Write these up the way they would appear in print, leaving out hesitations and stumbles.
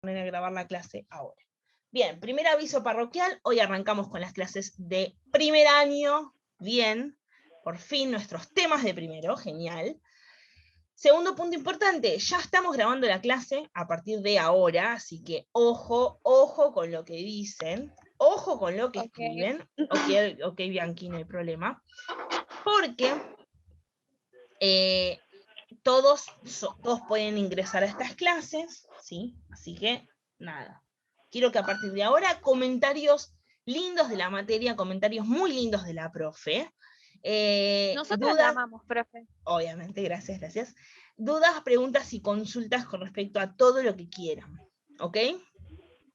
poner a grabar la clase ahora. Bien, primer aviso parroquial, hoy arrancamos con las clases de primer año, bien, por fin nuestros temas de primero, genial. Segundo punto importante, ya estamos grabando la clase a partir de ahora, así que ojo, ojo con lo que dicen, ojo con lo que escriben, ok, Bianchi, no hay problema, porque todos pueden ingresar a estas clases, ¿sí? Así que, nada. Quiero que a partir de ahora, comentarios lindos de la materia, comentarios muy lindos de la profe. Nosotros la amamos, profe. Obviamente, gracias, gracias. Dudas, preguntas y consultas con respecto a todo lo que quieran. ¿Ok?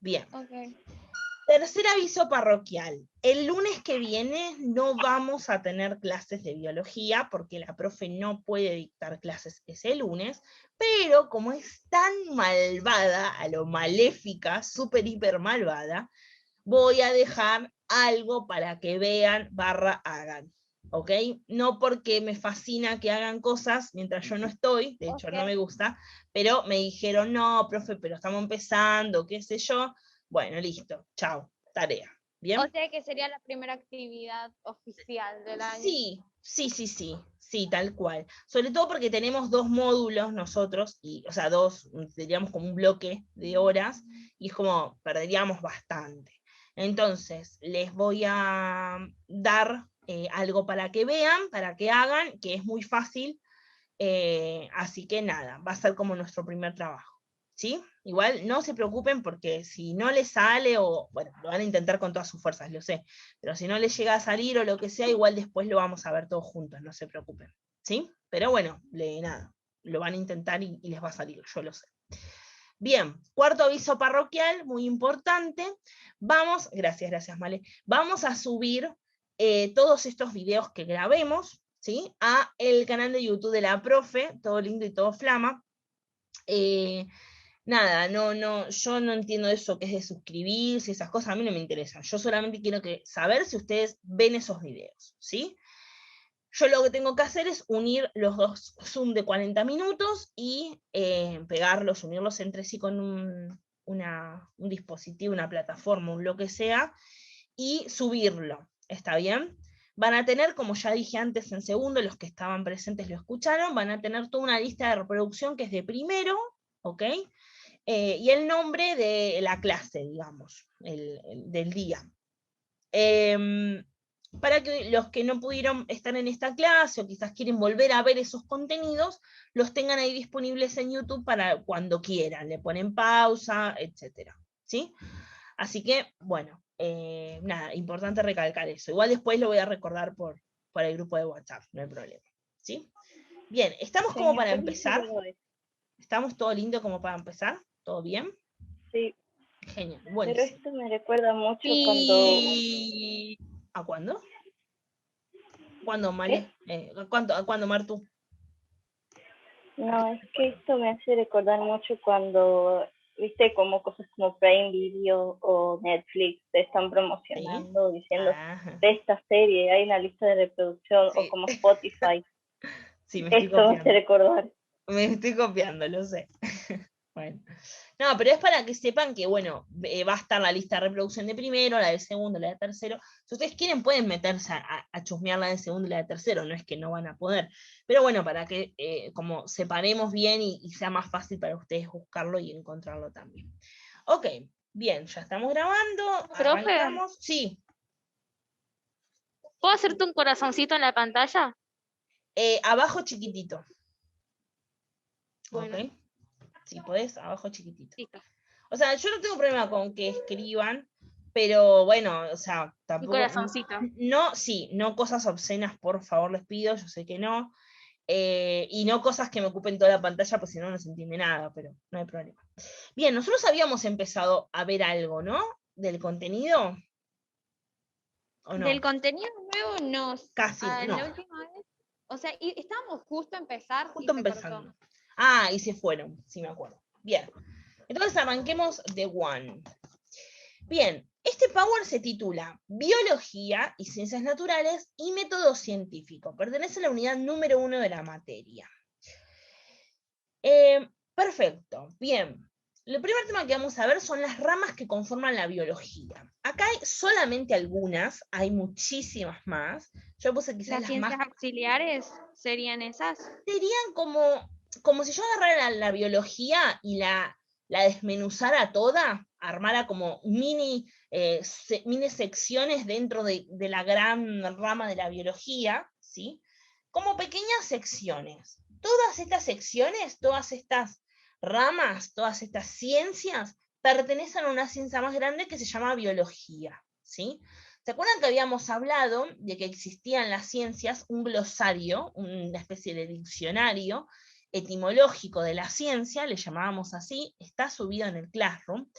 Bien. Okay. Tercer aviso parroquial. El lunes que viene no vamos a tener clases de biología porque la profe no puede dictar clases ese lunes, pero como es tan malvada, a lo maléfica, súper hiper malvada, voy a dejar algo para que vean / hagan. ¿Ok? No porque me fascina que hagan cosas mientras yo no estoy, de hecho no me gusta, pero me dijeron, no, profe, pero estamos empezando, qué sé yo. Bueno, listo, chao, tarea. ¿Bien? O sea que sería la primera actividad oficial del año. Sí, tal cual. Sobre todo porque tenemos 2 módulos nosotros, o sea, diríamos como un bloque de horas, y es como, perderíamos bastante. Entonces, les voy a dar algo para que vean, para que hagan, que es muy fácil, así que nada, va a ser como nuestro primer trabajo. ¿Sí? Igual no se preocupen porque si no les sale, o bueno, lo van a intentar con todas sus fuerzas, lo sé, pero si no les llega a salir o lo que sea, igual después lo vamos a ver todos juntos, no se preocupen. ¿Sí? Pero bueno, nada, lo van a intentar y les va a salir, yo lo sé. Bien, cuarto aviso parroquial, muy importante. Gracias, Male. Vamos a subir todos estos videos que grabemos, ¿sí? A el canal de YouTube de la profe, todo lindo y todo flama. Nada, yo no entiendo eso que es de suscribirse, esas cosas, a mí no me interesan. Yo solamente quiero saber si ustedes ven esos videos, ¿sí? Yo lo que tengo que hacer es unir los 2 Zoom de 40 minutos y pegarlos, unirlos entre sí con un dispositivo, una plataforma, lo que sea, y subirlo. ¿Está bien? Van a tener, como ya dije antes en segundo, los que estaban presentes lo escucharon, van a tener toda una lista de reproducción que es de primero, ¿ok? Y el nombre de la clase, digamos, del día. Para que los que no pudieron estar en esta clase o quizás quieren volver a ver esos contenidos, los tengan ahí disponibles en YouTube para cuando quieran, le ponen pausa, etc. ¿Sí? Así que, bueno, nada, importante recalcar eso. Igual después lo voy a recordar por el grupo de WhatsApp, no hay problema. ¿Sí? Bien, ¿estamos como para empezar? ¿Estamos todo lindo como para empezar? ¿Todo bien? Sí. Genial, bueno. Pero esto me recuerda mucho ¿A cuándo? ¿Cuándo, Male? ¿Cuándo, Martu? No, es que esto me hace recordar mucho cuando, viste, como cosas como Prime Video o Netflix te están promocionando, diciendo, de esta serie hay una lista de reproducción, o como Spotify. Sí, me estoy Esto me hace recordar. Me estoy copiando, lo sé. Bueno. No, pero es para que sepan que, bueno, va a estar la lista de reproducción de primero, la de segundo, la de tercero. Si ustedes quieren, pueden meterse a chusmear la de segundo y la de tercero, no es que no van a poder. Pero bueno, para que como separemos bien y sea más fácil para ustedes buscarlo y encontrarlo también. Ok, bien, ya estamos grabando. ¿Profe? Arrancamos. Sí. ¿Puedo hacerte un corazoncito en la pantalla? Abajo chiquitito. Bueno. Ok. Si podés, abajo chiquitito. Listo. O sea, yo no tengo problema con que escriban, pero bueno, o sea, tampoco. Un corazoncito. No cosas obscenas, por favor, les pido, yo sé que no. Y no cosas que me ocupen toda la pantalla, pues si no, no se entiende nada, pero no hay problema. Bien, nosotros habíamos empezado a ver algo, ¿no? Del contenido. ¿O no? Del contenido nuevo no. Casi, no. La última vez. O sea, estábamos justo a empezar. Justo y se empezando. Cortó. Y se fueron, sí me acuerdo. Bien. Entonces arranquemos de one. Bien, este Power se titula Biología y Ciencias Naturales y Método Científico. Pertenece a la unidad número 1 de la materia. Perfecto, bien. el primer tema que vamos a ver son las ramas que conforman la biología. Acá hay solamente algunas, hay muchísimas más. Yo puse quizás ¿Las ciencias más... auxiliares serían esas? Serían como si yo agarrara la biología y la desmenuzara toda, armara como mini secciones dentro de la gran rama de la biología, ¿sí? Como pequeñas secciones. Todas estas secciones, todas estas ramas, todas estas ciencias, pertenecen a una ciencia más grande que se llama biología, ¿sí? ¿Se acuerdan que habíamos hablado de que existía en las ciencias un glosario, una especie de diccionario etimológico de la ciencia, le llamábamos así, está subido en el Classroom,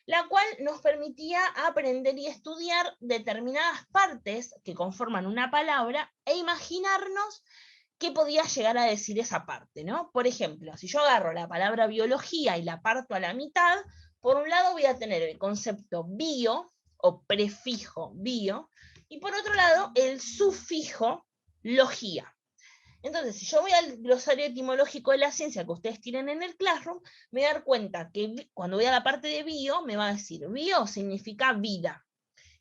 la cual nos permitía aprender y estudiar determinadas partes que conforman una palabra e imaginarnos qué podía llegar a decir esa parte, ¿no? Por ejemplo, si yo agarro la palabra biología y la parto a la mitad, por un lado voy a tener el concepto bio, o prefijo bio, y por otro lado el sufijo logía. Entonces, si yo voy al glosario etimológico de la ciencia que ustedes tienen en el Classroom, me voy a dar cuenta que cuando voy a la parte de bio, me va a decir bio significa vida,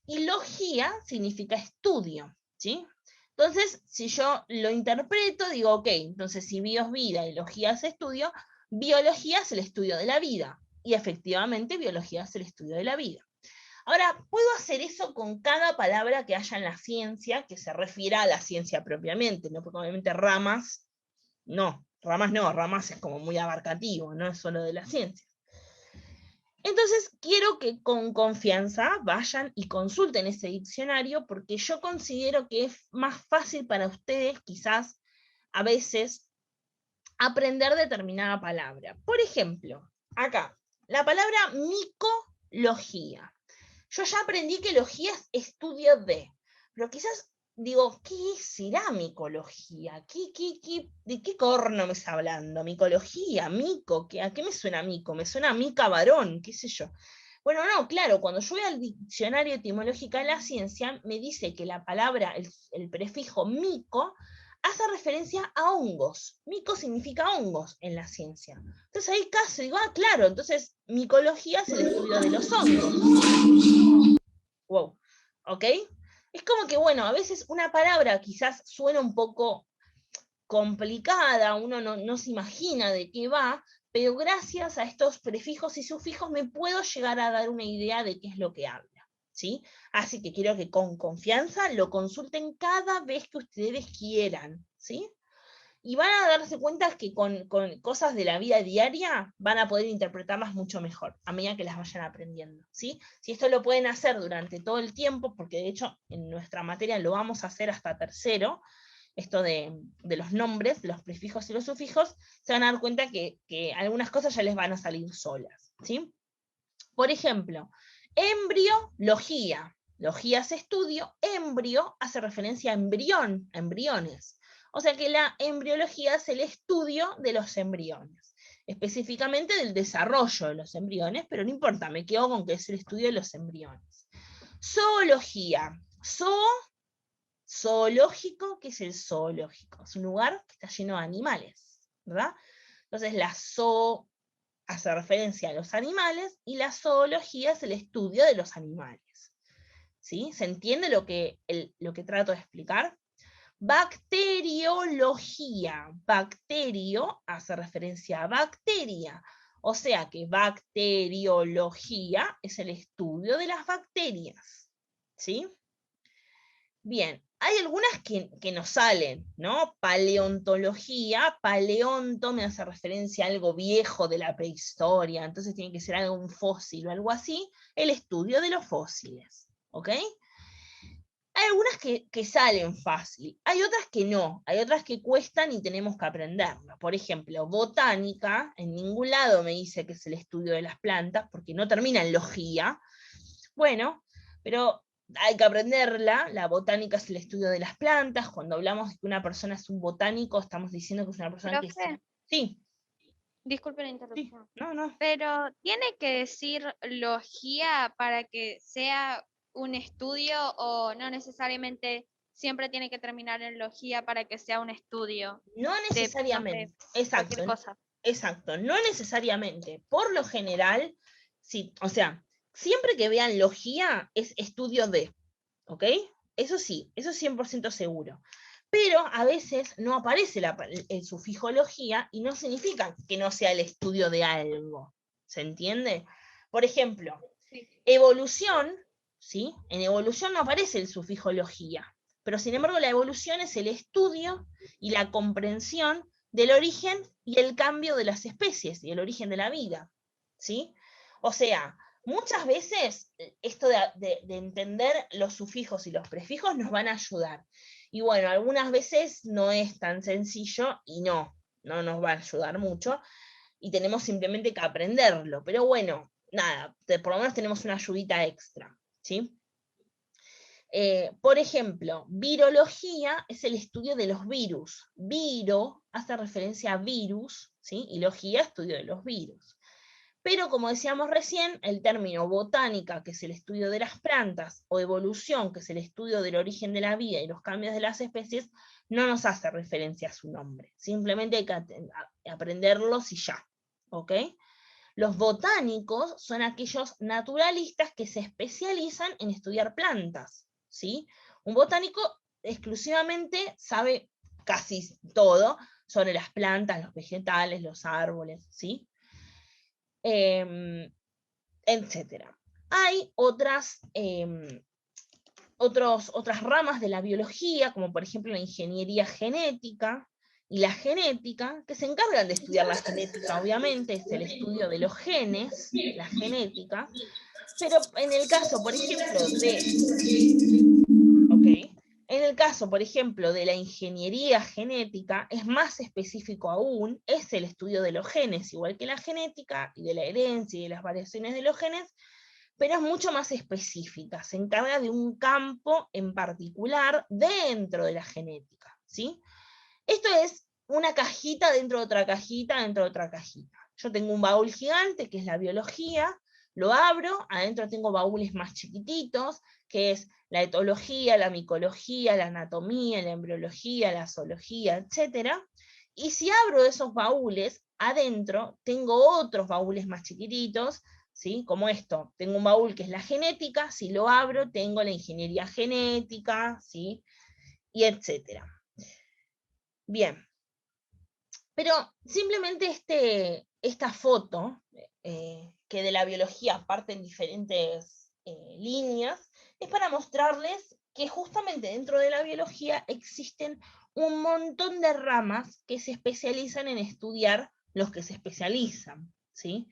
y logía significa estudio, ¿sí? Entonces, si yo lo interpreto, digo, ok, entonces si bio es vida y logía es estudio, biología es el estudio de la vida, y efectivamente biología es el estudio de la vida. Ahora, puedo hacer eso con cada palabra que haya en la ciencia que se refiera a la ciencia propiamente, ¿no? Porque obviamente ramas no, ramas es como muy abarcativo, no es solo de la ciencia. Entonces, quiero que con confianza vayan y consulten ese diccionario, porque yo considero que es más fácil para ustedes, quizás, a veces, aprender determinada palabra. Por ejemplo, acá, la palabra micología. Yo ya aprendí que logía es estudio de, pero quizás digo, ¿qué será micología? ¿De qué corno me está hablando? Micología, mico, ¿a qué me suena mico? Me suena a mica varón, qué sé yo. Bueno, no, claro, cuando yo voy al diccionario etimológico de la ciencia, me dice que la palabra, el prefijo mico, hace referencia a hongos. Mico significa hongos en la ciencia. Entonces ahí casi digo, claro, entonces micología es el estudio de los hongos. Wow, ¿ok? Es como que, bueno, a veces una palabra quizás suena un poco complicada, uno no se imagina de qué va, pero gracias a estos prefijos y sufijos me puedo llegar a dar una idea de qué es lo que habla, ¿sí? Así que quiero que con confianza lo consulten cada vez que ustedes quieran, ¿sí? Y van a darse cuenta que con cosas de la vida diaria van a poder interpretarlas mucho mejor a medida que las vayan aprendiendo, ¿sí? Si esto lo pueden hacer durante todo el tiempo, porque de hecho en nuestra materia lo vamos a hacer hasta tercero, esto de los nombres, de los prefijos y los sufijos, se van a dar cuenta que algunas cosas ya les van a salir solas, ¿sí? Por ejemplo, embriología. Logía es estudio, embrio hace referencia a embrión, a embriones. O sea que la embriología es el estudio de los embriones, específicamente del desarrollo de los embriones, pero no importa, me quedo con que es el estudio de los embriones. Zoología. Zoológico, ¿qué es el zoológico? Es un lugar que está lleno de animales, ¿verdad? Entonces la hace referencia a los animales y la zoología es el estudio de los animales. ¿Sí? ¿Se entiende lo que trato de explicar? Bacteriología. Bacterio hace referencia a bacteria. O sea que bacteriología es el estudio de las bacterias. ¿Sí? Bien, hay algunas que nos salen, ¿no? Paleontología, paleonto me hace referencia a algo viejo de la prehistoria, entonces tiene que ser algún fósil o algo así, el estudio de los fósiles, ¿ok? Hay algunas que salen fácil, hay otras que no, hay otras que cuestan y tenemos que aprenderlas. Por ejemplo, botánica, en ningún lado me dice que es el estudio de las plantas, porque no termina en logía. Bueno, pero hay que aprenderla. La botánica es el estudio de las plantas. Cuando hablamos de que una persona es un botánico, estamos diciendo que es una persona que... Sí. Disculpe la interrupción. Sí. No. Pero ¿tiene que decir logía para que sea un estudio o no necesariamente siempre tiene que terminar en logía para que sea un estudio? No necesariamente. No sé, Exacto. cualquier cosa. Exacto, no necesariamente. Por lo general, sí, o sea, siempre que vean logía es estudio de, ¿ok? Eso sí, eso es 100% seguro. Pero a veces no aparece el sufijo logía y no significa que no sea el estudio de algo. ¿Se entiende? Por ejemplo, Sí. Evolución, ¿sí? En evolución no aparece el sufijo logía, pero sin embargo la evolución es el estudio y la comprensión del origen y el cambio de las especies y el origen de la vida, ¿sí? O sea, muchas veces esto de entender los sufijos y los prefijos nos van a ayudar. Y bueno, algunas veces no es tan sencillo y no nos va a ayudar mucho y tenemos simplemente que aprenderlo. Pero bueno, nada, por lo menos tenemos una ayudita extra, ¿sí? Por ejemplo, virología es el estudio de los virus. Viro hace referencia a virus, ¿sí? Y logía, estudio de los virus. Pero como decíamos recién, el término botánica, que es el estudio de las plantas, o evolución, que es el estudio del origen de la vida y los cambios de las especies, no nos hace referencia a su nombre. Simplemente hay que aprenderlos y ya, ¿ok? Los botánicos son aquellos naturalistas que se especializan en estudiar plantas, ¿sí? Un botánico exclusivamente sabe casi todo sobre las plantas, los vegetales, los árboles, ¿sí? Etcétera. Hay otras ramas de la biología, como por ejemplo la ingeniería genética y la genética, que se encargan de estudiar la genética, obviamente, es el estudio de los genes, la genética, pero en el caso, por ejemplo, en el caso, por ejemplo, de la ingeniería genética, es más específico aún, es el estudio de los genes, igual que la genética y de la herencia y de las variaciones de los genes, pero es mucho más específica, se encarga de un campo en particular dentro de la genética, ¿sí? Esto es una cajita dentro de otra cajita dentro de otra cajita. Yo tengo un baúl gigante, que es la biología, lo abro, adentro tengo baúles más chiquititos, que es la etología, la micología, la anatomía, la embriología, la zoología, etc. Y si abro esos baúles, adentro tengo otros baúles más chiquititos, ¿sí? Como esto, tengo un baúl que es la genética, si lo abro tengo la ingeniería genética, ¿sí? Y etcétera. Bien, pero simplemente esta foto, que de la biología parten diferentes líneas, es para mostrarles que justamente dentro de la biología existen un montón de ramas que se especializan en estudiar los que se especializan, ¿sí?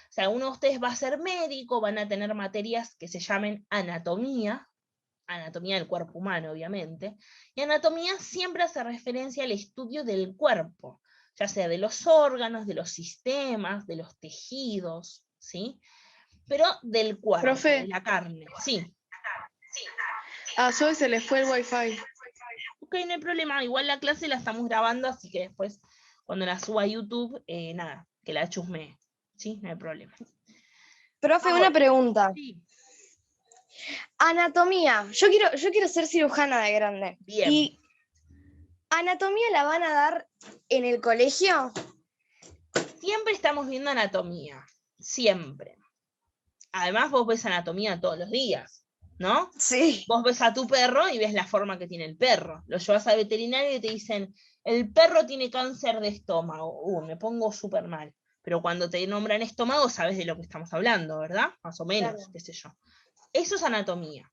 O sea, uno de ustedes va a ser médico, van a tener materias que se llamen anatomía del cuerpo humano, obviamente, y anatomía siempre hace referencia al estudio del cuerpo, ya sea de los órganos, de los sistemas, de los tejidos, ¿sí? Pero del cuerpo, Profe. de la carne, sí. A Zoe se le fue el wifi. Ok, no hay problema, igual la clase la estamos grabando, así que después, cuando la suba a YouTube, nada, que la chusmee, ¿sí? No hay problema. Profe, una pregunta. Sí. Anatomía. Yo quiero ser cirujana de grande. Bien. ¿Y anatomía la van a dar en el colegio? Siempre estamos viendo anatomía, siempre. Además vos ves anatomía todos los días, ¿no? Sí. Vos ves a tu perro y ves la forma que tiene el perro. Lo llevas al veterinario y te dicen, el perro tiene cáncer de estómago. Me pongo súper mal. Pero cuando te nombran estómago sabes de lo que estamos hablando, ¿verdad? Más o menos, claro. Qué sé yo. Eso es anatomía.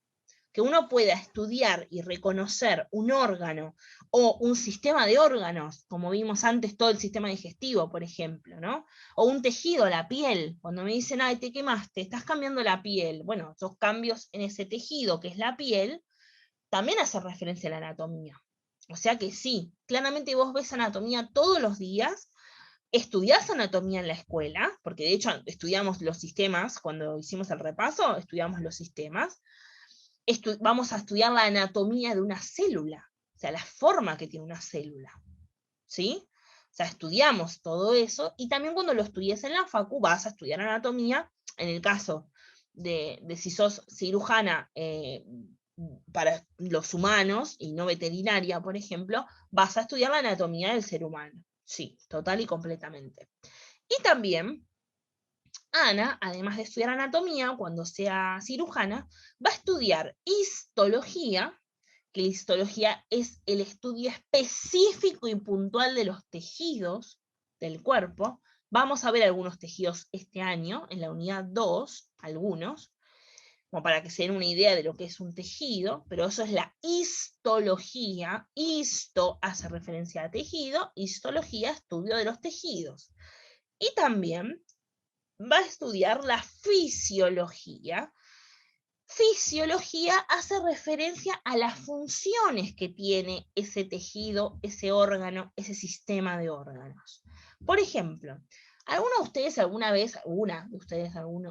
Que uno pueda estudiar y reconocer un órgano o un sistema de órganos, como vimos antes, todo el sistema digestivo, por ejemplo, ¿no? O un tejido, la piel. Cuando me dicen, ay, te quemaste, estás cambiando la piel. Bueno, esos cambios en ese tejido, que es la piel, también hace referencia a la anatomía. O sea que sí, claramente vos ves anatomía todos los días, estudiás anatomía en la escuela, porque de hecho estudiamos los sistemas, cuando hicimos el repaso, estudiamos los sistemas, vamos a estudiar la anatomía de una célula, o sea, la forma que tiene una célula, ¿sí? O sea, estudiamos todo eso, y también cuando lo estudies en la facu vas a estudiar anatomía, en el caso de si sos cirujana para los humanos, y no veterinaria, por ejemplo, vas a estudiar la anatomía del ser humano, Sí, total y completamente. Y también, Ana, además de estudiar anatomía, cuando sea cirujana, va a estudiar histología, que la histología es el estudio específico y puntual de los tejidos del cuerpo. Vamos a ver algunos tejidos este año, en la unidad 2, algunos, como para que se den una idea de lo que es un tejido, pero eso es la histología. Histo hace referencia a tejido, histología, estudio de los tejidos. Y también va a estudiar la fisiología. Fisiología hace referencia a las funciones que tiene ese tejido, ese órgano, ese sistema de órganos. Por ejemplo, ¿alguno de ustedes,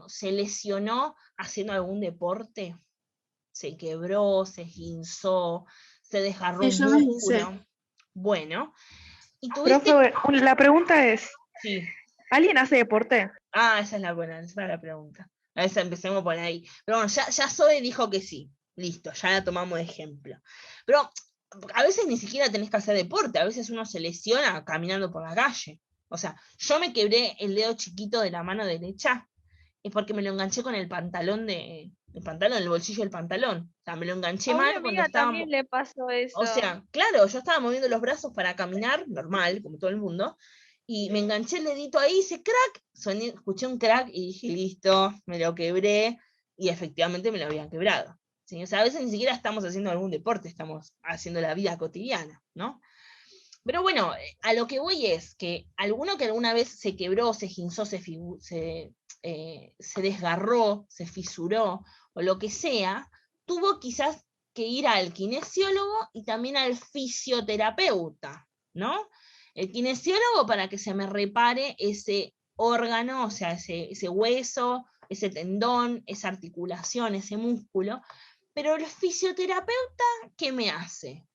se lesionó haciendo algún deporte? ¿Se quebró, se esguinzó, se desgarró Sí, un yo me esguincé. músculo? Bueno, y tuviste... Profe, la pregunta es, Sí. ¿alguien hace deporte? Ah, esa es la buena, esa es la pregunta. A esa empecemos por ahí. Pero bueno, ya Zoe dijo que sí. Listo, ya la tomamos de ejemplo. Pero a veces ni siquiera tenés que hacer deporte, a veces uno se lesiona caminando por la calle. O sea, yo me quebré el dedo chiquito de la mano derecha, es porque me lo enganché con el pantalón el bolsillo del pantalón. O sea, me lo enganché A una mal cuando amiga estaba. también le pasó eso. O sea, claro, yo estaba moviendo los brazos para caminar, normal, como todo el mundo, y me enganché el dedito ahí, hice crack, escuché un crack y dije, listo, me lo quebré, y efectivamente me lo habían quebrado. ¿Sí? O sea, a veces ni siquiera estamos haciendo algún deporte, estamos haciendo la vida cotidiana, ¿no? Pero bueno, a lo que voy es que alguno que alguna vez se quebró, se esguinzó, se desgarró, se fisuró, o lo que sea, tuvo quizás que ir al kinesiólogo y también al fisioterapeuta, ¿no? El kinesiólogo para que se me repare ese órgano, o sea, ese hueso, ese tendón, esa articulación, ese músculo. Pero el fisioterapeuta, ¿qué me hace?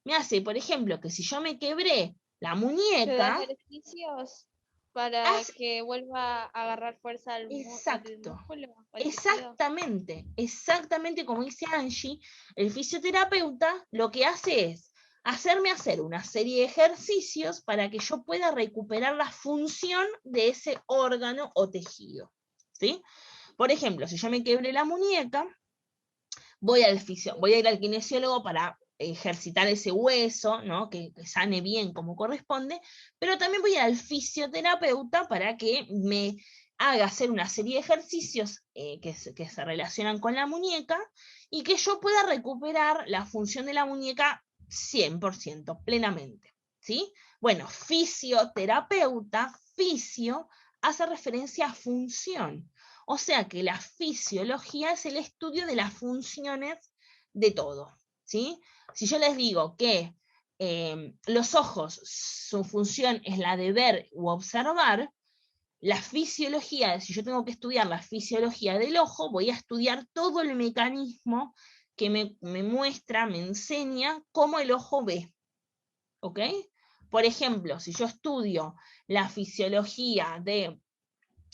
Me hace, por ejemplo, que si yo me quebré la ¿Te da muñeca, ejercicios para hace, que vuelva a agarrar fuerza al exacto, músculo, al tejido? exactamente como dice Angie, el fisioterapeuta lo que hace es hacerme hacer una serie de ejercicios para que yo pueda recuperar la función de ese órgano o tejido, ¿sí? Por ejemplo, si yo me quebré la muñeca, voy a ir al kinesiólogo para ejercitar ese hueso, ¿no? Que sane bien como corresponde, pero también voy al fisioterapeuta para que me haga hacer una serie de ejercicios que se relacionan con la muñeca y que yo pueda recuperar la función de la muñeca 100%, plenamente, ¿sí? Bueno, fisioterapeuta, fisio, hace referencia a función. O sea que la fisiología es el estudio de las funciones de todo, ¿sí? Si yo les digo que los ojos, su función es la de ver u observar, la fisiología, si yo tengo que estudiar la fisiología del ojo, voy a estudiar todo el mecanismo que me muestra, me enseña cómo el ojo ve, ¿ok? Por ejemplo, si yo estudio la fisiología de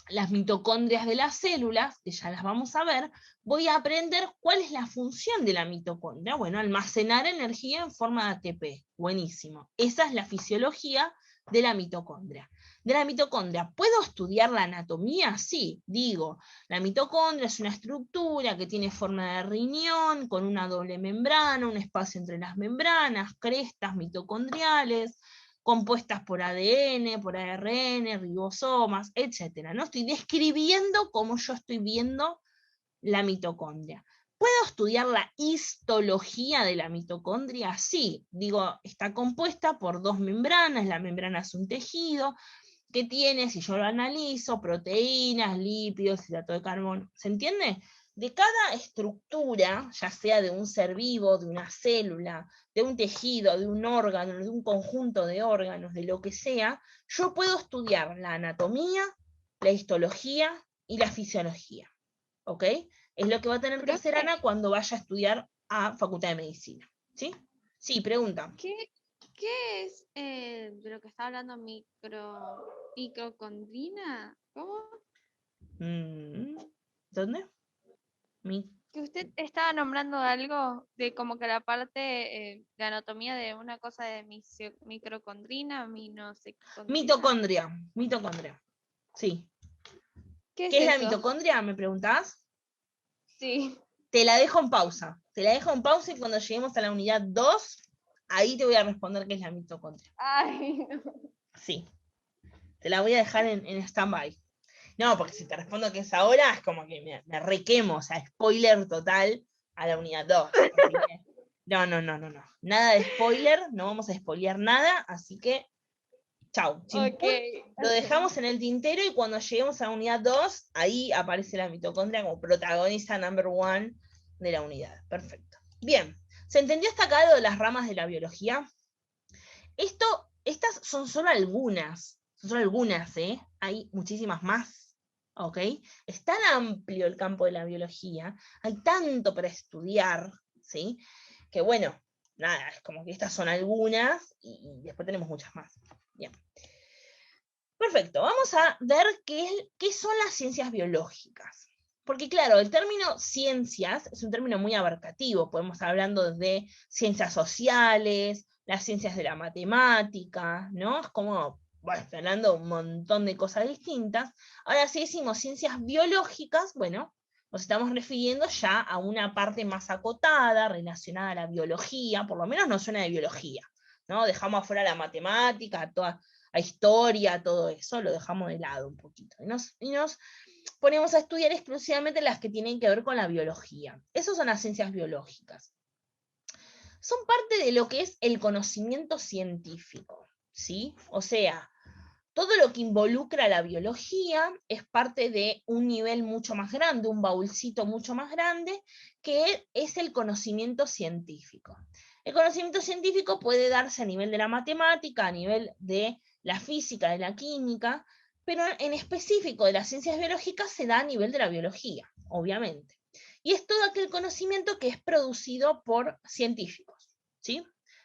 las mitocondrias de las células, que ya las vamos a ver, voy a aprender cuál es la función de la mitocondria. Bueno, almacenar energía en forma de ATP. Buenísimo. Esa es la fisiología de la mitocondria. De la mitocondria, ¿puedo estudiar la anatomía? Sí, digo, la mitocondria es una estructura que tiene forma de riñón, con una doble membrana, un espacio entre las membranas, crestas mitocondriales, compuestas por ADN, por ARN, ribosomas, etc. ¿No? Estoy describiendo cómo yo estoy viendo la mitocondria. ¿Puedo estudiar la histología de la mitocondria? Sí, digo, está compuesta por dos membranas, la membrana es un tejido que tiene, si yo lo analizo, proteínas, lípidos, hidrato de carbono. ¿Se entiende? De cada estructura, ya sea de un ser vivo, de una célula, de un tejido, de un órgano, de un conjunto de órganos, de lo que sea, yo puedo estudiar la anatomía, la histología y la fisiología. ¿Ok? Es lo que va a tener que hacer Ana cuando vaya a estudiar a Facultad de Medicina. ¿Sí? Sí, pregunta. ¿Qué es de lo que está hablando microcondrina? ¿Cómo? ¿Dónde? Que usted estaba nombrando algo de como que la parte de anatomía de una cosa de microcondrina, Mitocondria. Sí. ¿Qué ¿Qué es la eso? mitocondria? ¿Me preguntás? Sí. Te la dejo en pausa. Te la dejo en pausa y cuando lleguemos a la unidad 2, ahí te voy a responder qué es la mitocondria. Ay, no. Sí. Te la voy a dejar en stand-by. No, porque si te respondo que es ahora, es como que me requemo, o sea, spoiler total a la unidad 2. Así que, no. Nada de spoiler, no vamos a spoilear nada, así que, chau. Okay. Lo dejamos en el tintero y cuando lleguemos a la unidad 2, ahí aparece la mitocondria como protagonista number 1 de la unidad. Perfecto. Bien, ¿se entendió hasta acá lo de las ramas de la biología? Estas son solo algunas, ¿eh? Hay muchísimas más. ¿Ok? Es tan amplio el campo de la biología, hay tanto para estudiar, ¿sí? Que bueno, nada, es como que estas son algunas y después tenemos muchas más. Bien. Perfecto, vamos a ver qué son las ciencias biológicas. Porque claro, el término ciencias es un término muy abarcativo, podemos estar hablando de ciencias sociales, las ciencias de la matemática, ¿no? Es como, bueno, estoy hablando de un montón de cosas distintas. Ahora, si decimos ciencias biológicas, bueno, nos estamos refiriendo ya a una parte más acotada, relacionada a la biología, por lo menos nos suena de biología, ¿no? Dejamos afuera la matemática, a historia, todo eso, lo dejamos de lado un poquito. Y nos ponemos a estudiar exclusivamente las que tienen que ver con la biología. Esas son las ciencias biológicas. Son parte de lo que es el conocimiento científico, ¿sí? O sea, todo lo que involucra la biología es parte de un nivel mucho más grande, un baúlcito mucho más grande, que es el conocimiento científico. El conocimiento científico puede darse a nivel de la matemática, a nivel de la física, de la química, pero en específico de las ciencias biológicas se da a nivel de la biología, obviamente. Y es todo aquel conocimiento que es producido por científicos, ¿sí?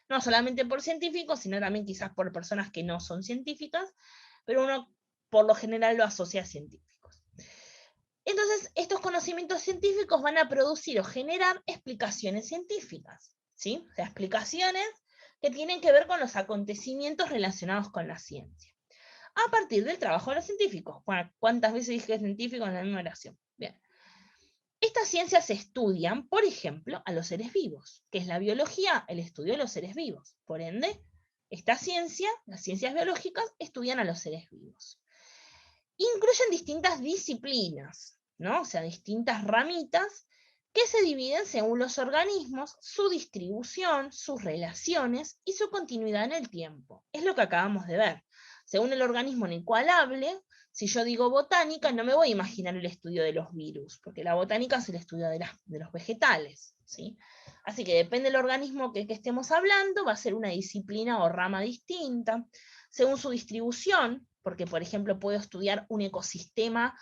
No solamente por científicos, sino también quizás por personas que no son científicas, pero uno por lo general lo asocia a científicos. Entonces, estos conocimientos científicos van a producir o generar explicaciones científicas, ¿sí? O sea, explicaciones que tienen que ver con los acontecimientos relacionados con la ciencia. A partir del trabajo de los científicos. ¿Cuántas veces dije científico en la misma oración? Bien. Estas ciencias estudian, por ejemplo, a los seres vivos, que es la biología, el estudio de los seres vivos. Por ende, esta ciencia, las ciencias biológicas, estudian a los seres vivos. Incluyen distintas disciplinas, ¿no? O sea, distintas ramitas que se dividen según los organismos, su distribución, sus relaciones y su continuidad en el tiempo. Es lo que acabamos de ver. Según el organismo en el cual hable, si yo digo botánica, no me voy a imaginar el estudio de los virus, porque la botánica es el estudio de los vegetales, ¿sí? Así que depende del organismo que estemos hablando, va a ser una disciplina o rama distinta, según su distribución, porque por ejemplo puedo estudiar un ecosistema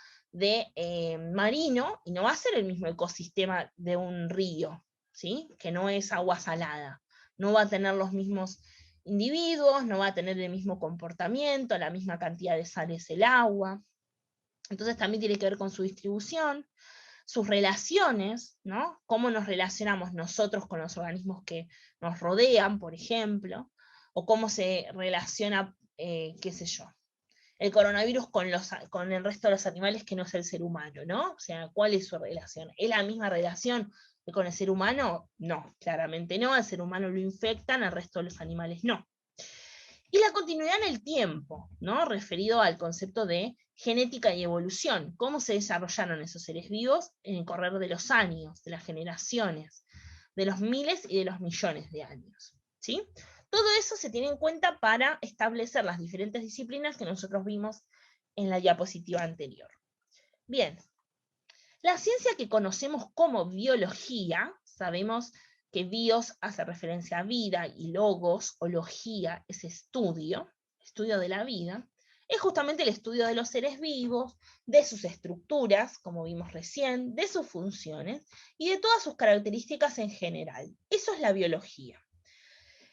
marino y no va a ser el mismo ecosistema de un río, ¿sí? Que no es agua salada, no va a tener los mismos individuos, no va a tener el mismo comportamiento, la misma cantidad de sales el agua. Entonces también tiene que ver con su distribución, sus relaciones, ¿no? Cómo nos relacionamos nosotros con los organismos que nos rodean, por ejemplo, o cómo se relaciona, qué sé yo, el coronavirus con el resto de los animales que no es el ser humano, ¿no? O sea, ¿cuál es su relación? ¿Es la misma relación que con el ser humano? No, claramente no, al ser humano lo infectan, al resto de los animales no. Y la continuidad en el tiempo, ¿no? Referido al concepto de genética y evolución, cómo se desarrollaron esos seres vivos en el correr de los años, de las generaciones, de los miles y de los millones de años, ¿sí? Todo eso se tiene en cuenta para establecer las diferentes disciplinas que nosotros vimos en la diapositiva anterior. Bien, la ciencia que conocemos como biología, sabemos que bios hace referencia a vida y logos o logía es estudio de la vida, es justamente el estudio de los seres vivos, de sus estructuras, como vimos recién, de sus funciones y de todas sus características en general. Eso es la biología.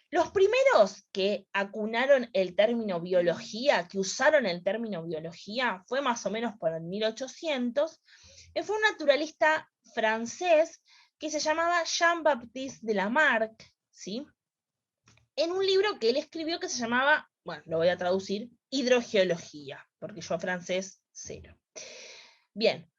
Los primeros que acunaron el término biología, que usaron el término biología, fue más o menos por el 1800, fue un naturalista francés que se llamaba Jean-Baptiste de Lamarck, ¿sí? En un libro que él escribió que se llamaba, bueno, lo voy a traducir, Hidrogeología, porque yo francés cero. Bien,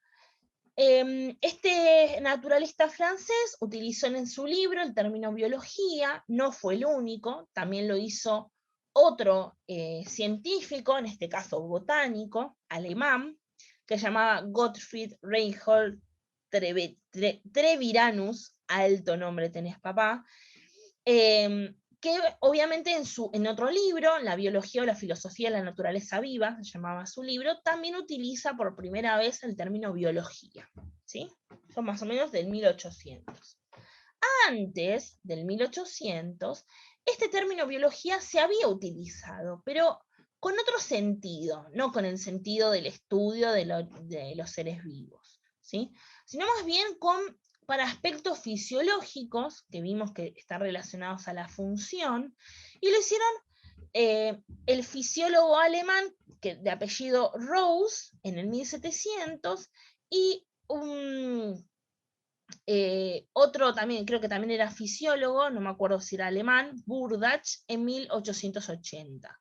este naturalista francés utilizó en su libro el término biología, no fue el único, también lo hizo otro científico, en este caso botánico, alemán, que se llamaba Gottfried Reinhold Treviranus, alto nombre tenés papá, que obviamente en otro libro, La biología o la filosofía de la naturaleza viva, se llamaba su libro, también utiliza por primera vez el término biología, ¿sí? Son más o menos del 1800. Antes del 1800, este término biología se había utilizado, pero con otro sentido, no con el sentido del estudio de los seres vivos, ¿sí? Sino más bien para aspectos fisiológicos, que vimos que están relacionados a la función, y lo hicieron el fisiólogo alemán de apellido Rose en el 1700, y otro también, creo que también era fisiólogo, no me acuerdo si era alemán, Burdach, en 1880.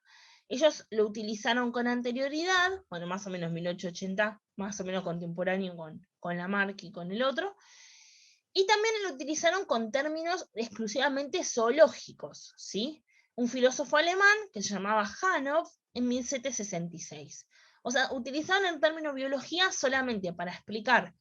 Ellos lo utilizaron con anterioridad, bueno, más o menos 1880, más o menos contemporáneo con Lamarck y con el otro, y también lo utilizaron con términos exclusivamente zoológicos, ¿sí? Un filósofo alemán que se llamaba Hanov en 1766. O sea, utilizaron el término biología solamente para explicar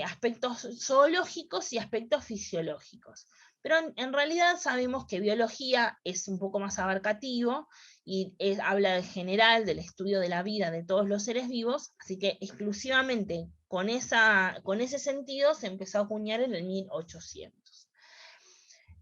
aspectos zoológicos y aspectos fisiológicos. Pero en realidad sabemos que biología es un poco más abarcativo y habla en general del estudio de la vida de todos los seres vivos, así que exclusivamente con ese sentido se empezó a acuñar en el 1800.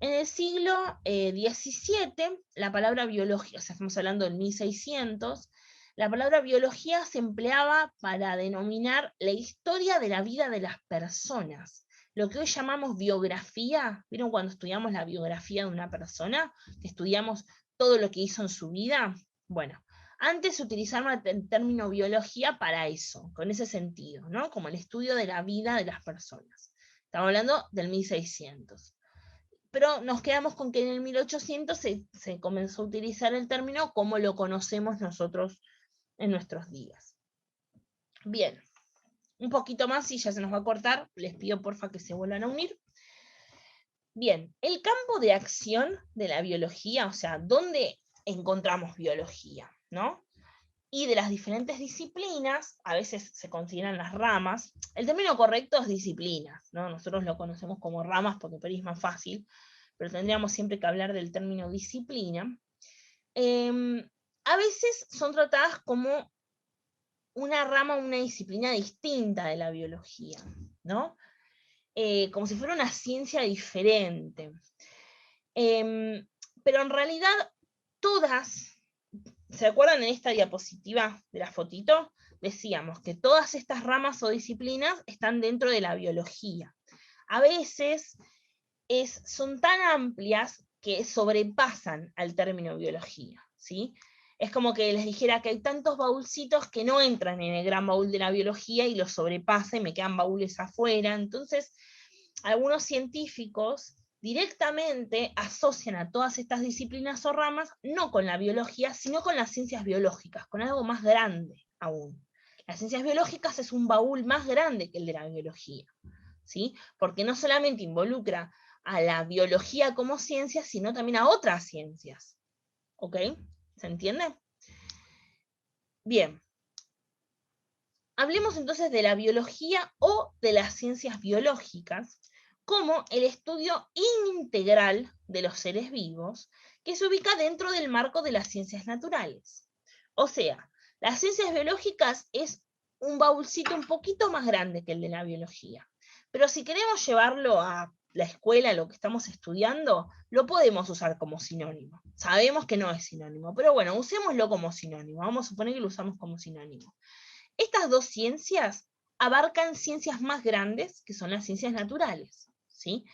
En el siglo XVII, la palabra biología, o sea, estamos hablando del 1600, la palabra biología se empleaba para denominar la historia de la vida de las personas. Lo que hoy llamamos biografía, ¿vieron cuando estudiamos la biografía de una persona? Que estudiamos todo lo que hizo en su vida. Bueno, antes se utilizaba el término biología para eso, con ese sentido, ¿no? Como el estudio de la vida de las personas. Estamos hablando del 1600. Pero nos quedamos con que en el 1800 se comenzó a utilizar el término como lo conocemos nosotros en nuestros días. Bien, un poquito más y ya se nos va a cortar, les pido porfa que se vuelvan a unir. Bien, el campo de acción de la biología, o sea, ¿dónde encontramos biología, ¿no? Y de las diferentes disciplinas, a veces se consideran las ramas, el término correcto es disciplinas, ¿no? Nosotros lo conocemos como ramas porque por ahí es más fácil, pero tendríamos siempre que hablar del término disciplina. A veces son tratadas como una rama, una disciplina distinta de la biología, ¿no? Como si fuera una ciencia diferente. Pero en realidad todas, ¿se acuerdan en esta diapositiva de la fotito? Decíamos que todas estas ramas o disciplinas están dentro de la biología. A veces son tan amplias que sobrepasan al término biología, ¿sí? Es como que les dijera que hay tantos baúlcitos que no entran en el gran baúl de la biología y los sobrepasa y me quedan baúles afuera. Entonces, algunos científicos directamente asocian a todas estas disciplinas o ramas no con la biología, sino con las ciencias biológicas, con algo más grande aún. Las ciencias biológicas es un baúl más grande que el de la biología, ¿sí? Porque no solamente involucra a la biología como ciencia, sino también a otras ciencias. ¿Ok? ¿Se entiende? Bien. Hablemos entonces de la biología o de las ciencias biológicas como el estudio integral de los seres vivos que se ubica dentro del marco de las ciencias naturales. O sea, las ciencias biológicas es un baúlcito un poquito más grande que el de la biología. Pero si queremos llevarlo a la escuela, lo que estamos estudiando, lo podemos usar como sinónimo. Sabemos que no es sinónimo, pero bueno, usémoslo como sinónimo. Vamos a suponer que lo usamos como sinónimo. Estas dos ciencias abarcan ciencias más grandes, que son las ciencias naturales, ¿sí?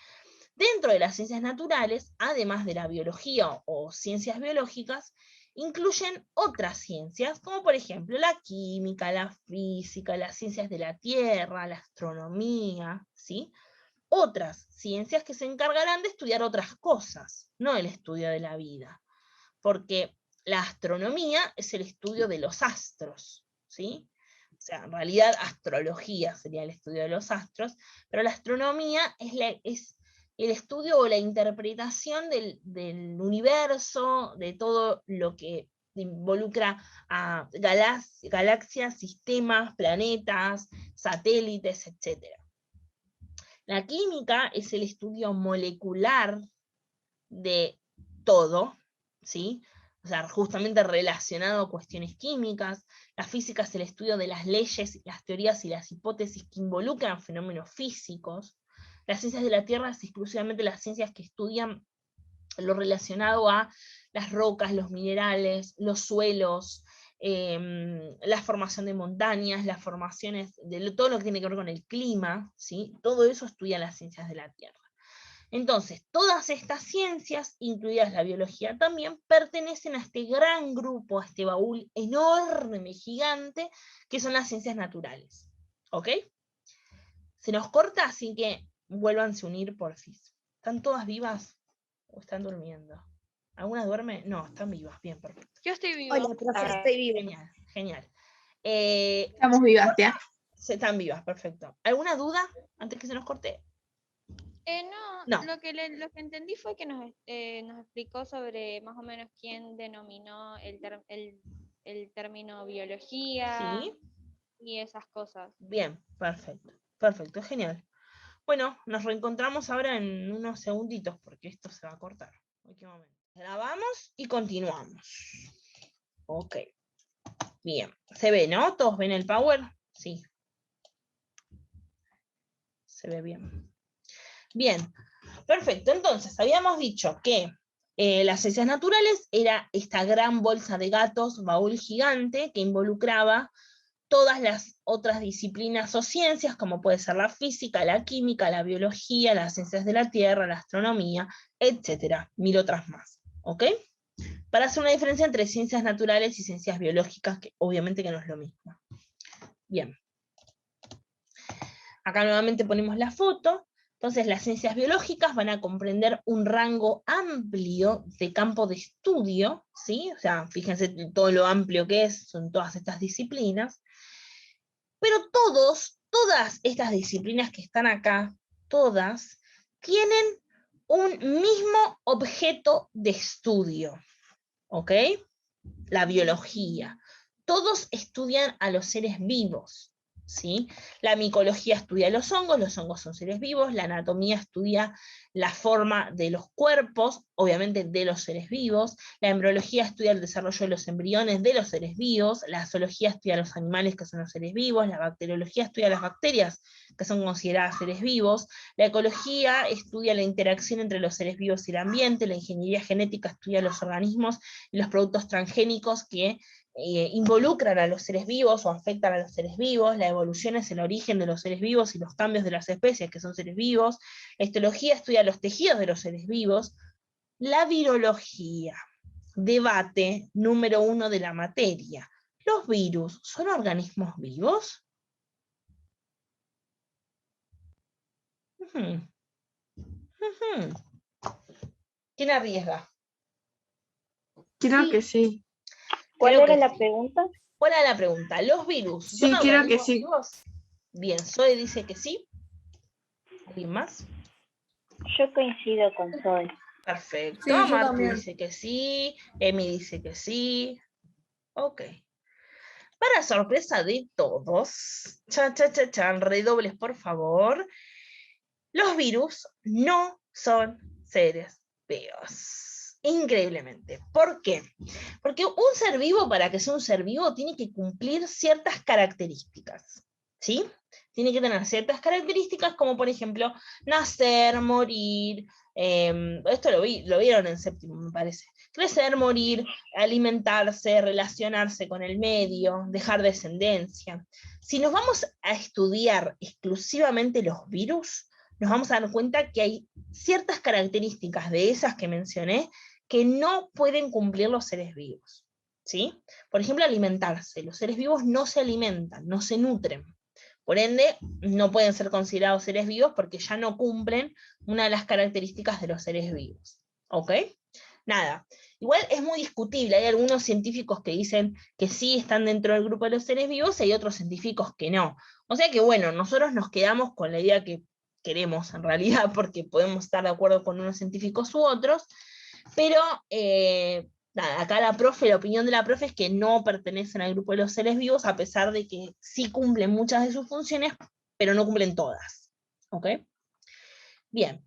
Dentro de las ciencias naturales, además de la biología o ciencias biológicas, incluyen otras ciencias, como por ejemplo la química, la física, las ciencias de la tierra, la astronomía, ¿sí? otras ciencias que se encargarán de estudiar otras cosas, no el estudio de la vida. Porque la astronomía es el estudio de los astros, ¿sí? O sea, en realidad astrología sería el estudio de los astros, pero la astronomía es el estudio o la interpretación del universo, de todo lo que involucra a galaxias, sistemas, planetas, satélites, etc. La química es el estudio molecular de todo, ¿sí? O sea, justamente relacionado a cuestiones químicas. La física es el estudio de las leyes, las teorías y las hipótesis que involucran fenómenos físicos. Las ciencias de la Tierra es exclusivamente las ciencias que estudian lo relacionado a las rocas, los minerales, los suelos, la formación de montañas, las formaciones de todo lo que tiene que ver con el clima, ¿sí? Todo eso estudian las ciencias de la Tierra. Entonces, todas estas ciencias, incluidas la biología también, pertenecen a este gran grupo, a este baúl enorme, gigante, que son las ciencias naturales. ¿Ok? Se nos corta, así que vuélvanse a unir por fin. ¿Están todas vivas o están durmiendo? ¿Alguna duerme? No, están vivas. Bien, perfecto. Yo estoy viva. Hola, profe, estoy viva. Genial, genial. Estamos vivas ya. Están vivas, perfecto. ¿Alguna duda antes que se nos corte? No. Lo que entendí fue que nos explicó sobre más o menos quién denominó el término biología, Sí. Y esas cosas. Bien, perfecto. Perfecto, genial. Bueno, nos reencontramos ahora en unos segunditos porque esto se va a cortar. ¿Qué momento? Grabamos y continuamos. Ok. Bien. ¿Se ve, no? ¿Todos ven el power? Sí. Se ve bien. Bien. Perfecto. Entonces, habíamos dicho que las ciencias naturales era esta gran bolsa de gatos, baúl gigante, que involucraba todas las otras disciplinas o ciencias, como puede ser la física, la química, la biología, las ciencias de la Tierra, la astronomía, etcétera, 1000 otras más. ¿Ok? Para hacer una diferencia entre ciencias naturales y ciencias biológicas, que obviamente que no es lo mismo. Bien. Acá nuevamente ponemos la foto. Entonces, las ciencias biológicas van a comprender un rango amplio de campo de estudio, ¿sí? O sea, fíjense todo lo amplio que son todas estas disciplinas. Pero todas estas disciplinas que están acá, todas, tienen un mismo objeto de estudio, ¿ok? La biología. Todos estudian a los seres vivos, ¿sí? La micología estudia los hongos son seres vivos, la anatomía estudia la forma de los cuerpos, obviamente de los seres vivos, la embriología estudia el desarrollo de los embriones de los seres vivos, la zoología estudia los animales que son los seres vivos, la bacteriología estudia las bacterias que son consideradas seres vivos, la ecología estudia la interacción entre los seres vivos y el ambiente, la ingeniería genética estudia los organismos y los productos transgénicos que involucran a los seres vivos o afectan a los seres vivos, la evolución es el origen de los seres vivos y los cambios de las especies que son seres vivos, la histología estudia los tejidos de los seres vivos, la virología, debate número 1 de la materia. ¿Los virus son organismos vivos? ¿Quién arriesga? Creo que sí. ¿Cuál era la pregunta? ¿Cuál era la pregunta? ¿Los virus Sí, son creo que organismos sí. vivos? Bien, Zoe dice que sí. ¿Alguien más? Yo coincido con Zoe. Perfecto. Sí, yo Martu también. dice que sí. Emi dice que sí. Ok. Para sorpresa de todos, redobles por favor, los virus no son seres vivos. Increíblemente. ¿Por qué? Porque un ser vivo, para que sea un ser vivo, tiene que cumplir ciertas características. ¿Sí? Tiene que tener ciertas características, como por ejemplo, nacer, morir. Esto lo vieron en séptimo, me parece. Crecer, morir, alimentarse, relacionarse con el medio, dejar descendencia. Si nos vamos a estudiar exclusivamente los virus, nos vamos a dar cuenta que hay ciertas características de esas que mencioné que no pueden cumplir los seres vivos, ¿sí? Por ejemplo, alimentarse. Los seres vivos no se alimentan, no se nutren. Por ende, no pueden ser considerados seres vivos porque ya no cumplen una de las características de los seres vivos. ¿Ok? Nada. Igual es muy discutible, hay algunos científicos que dicen que sí están dentro del grupo de los seres vivos y hay otros científicos que no. O sea que bueno, nosotros nos quedamos con la idea que queremos en realidad, porque podemos estar de acuerdo con unos científicos u otros, pero nada, acá la opinión de la profe es que no pertenecen al grupo de los seres vivos, a pesar de que sí cumplen muchas de sus funciones, pero no cumplen todas. ¿Ok? Bien.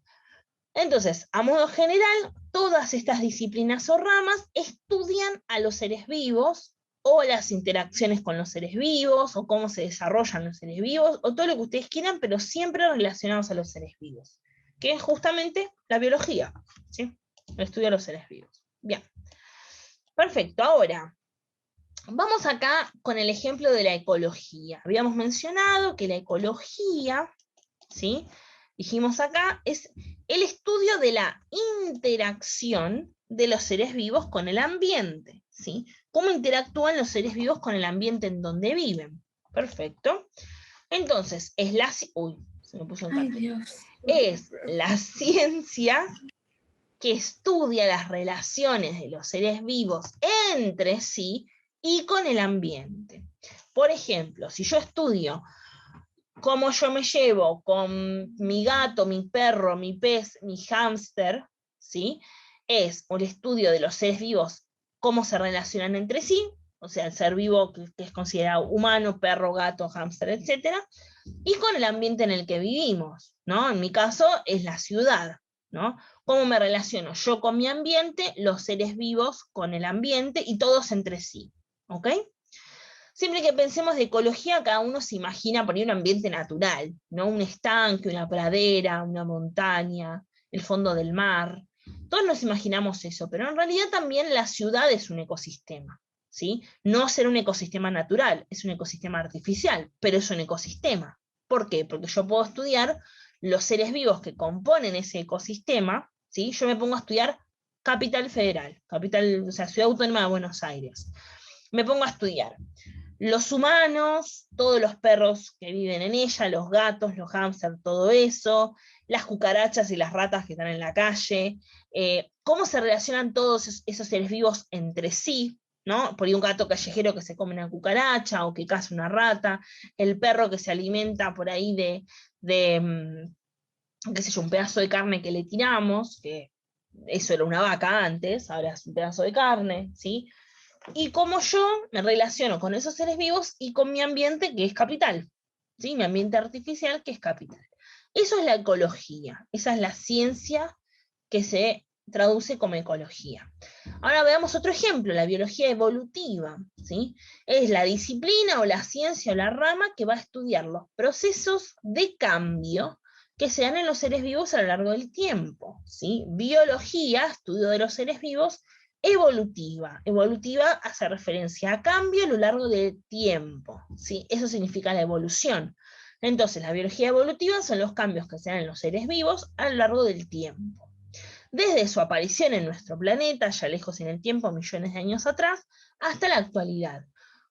Entonces, a modo general, todas estas disciplinas o ramas estudian a los seres vivos, o las interacciones con los seres vivos, o cómo se desarrollan los seres vivos, o todo lo que ustedes quieran, pero siempre relacionados a los seres vivos, que es justamente la biología, ¿sí? El estudio de los seres vivos. Bien. Perfecto, ahora, vamos acá con el ejemplo de la ecología. Habíamos mencionado que la ecología, ¿sí? Dijimos acá, es el estudio de la interacción de los seres vivos con el ambiente, ¿sí? Cómo interactúan los seres vivos con el ambiente en donde viven. Perfecto. Entonces, es la... Uy, se me puso un cambio. Ay, Dios. Es la ciencia que estudia las relaciones de los seres vivos entre sí y con el ambiente. Por ejemplo, si yo estudio cómo yo me llevo con mi gato, mi perro, mi pez, mi hámster, ¿sí? Es un estudio de los seres vivos, cómo se relacionan entre sí, o sea, el ser vivo que es considerado humano, perro, gato, hámster, etc., y con el ambiente en el que vivimos, ¿no? En mi caso es la ciudad, ¿no? Cómo me relaciono yo con mi ambiente, los seres vivos con el ambiente y todos entre sí, ¿ok? Siempre que pensemos de ecología, cada uno se imagina por ahí un ambiente natural, ¿no? Un estanque, una pradera, una montaña, el fondo del mar. Todos nos imaginamos eso, pero en realidad también la ciudad es un ecosistema, ¿sí? No ser un ecosistema natural, es un ecosistema artificial, pero es un ecosistema. ¿Por qué? Porque yo puedo estudiar los seres vivos que componen ese ecosistema, ¿sí? Yo me pongo a estudiar Capital Federal, o sea, Ciudad Autónoma de Buenos Aires. Me pongo a estudiar los humanos, todos los perros que viven en ella, los gatos, los hámsters, todo eso, las cucarachas y las ratas que están en la calle, cómo se relacionan todos esos seres vivos entre sí, ¿no? Por ahí un gato callejero que se come una cucaracha o que caza una rata, el perro que se alimenta por ahí de qué sé yo, un pedazo de carne que le tiramos, que eso era una vaca antes, ahora es un pedazo de carne, ¿sí? Y cómo yo me relaciono con esos seres vivos y con mi ambiente, que es capital, ¿sí? Mi ambiente artificial, que es capital. Eso es la ecología, esa es la ciencia que se traduce como ecología. Ahora veamos otro ejemplo, la biología evolutiva, ¿sí? Es la disciplina o la ciencia o la rama que va a estudiar los procesos de cambio que se dan en los seres vivos a lo largo del tiempo, ¿sí? Biología, estudio de los seres vivos. Evolutiva. Evolutiva hace referencia a cambio a lo largo del tiempo, ¿sí? Eso significa la evolución. Entonces, la biología evolutiva son los cambios que se dan en los seres vivos a lo largo del tiempo. Desde su aparición en nuestro planeta, ya lejos en el tiempo, millones de años atrás, hasta la actualidad.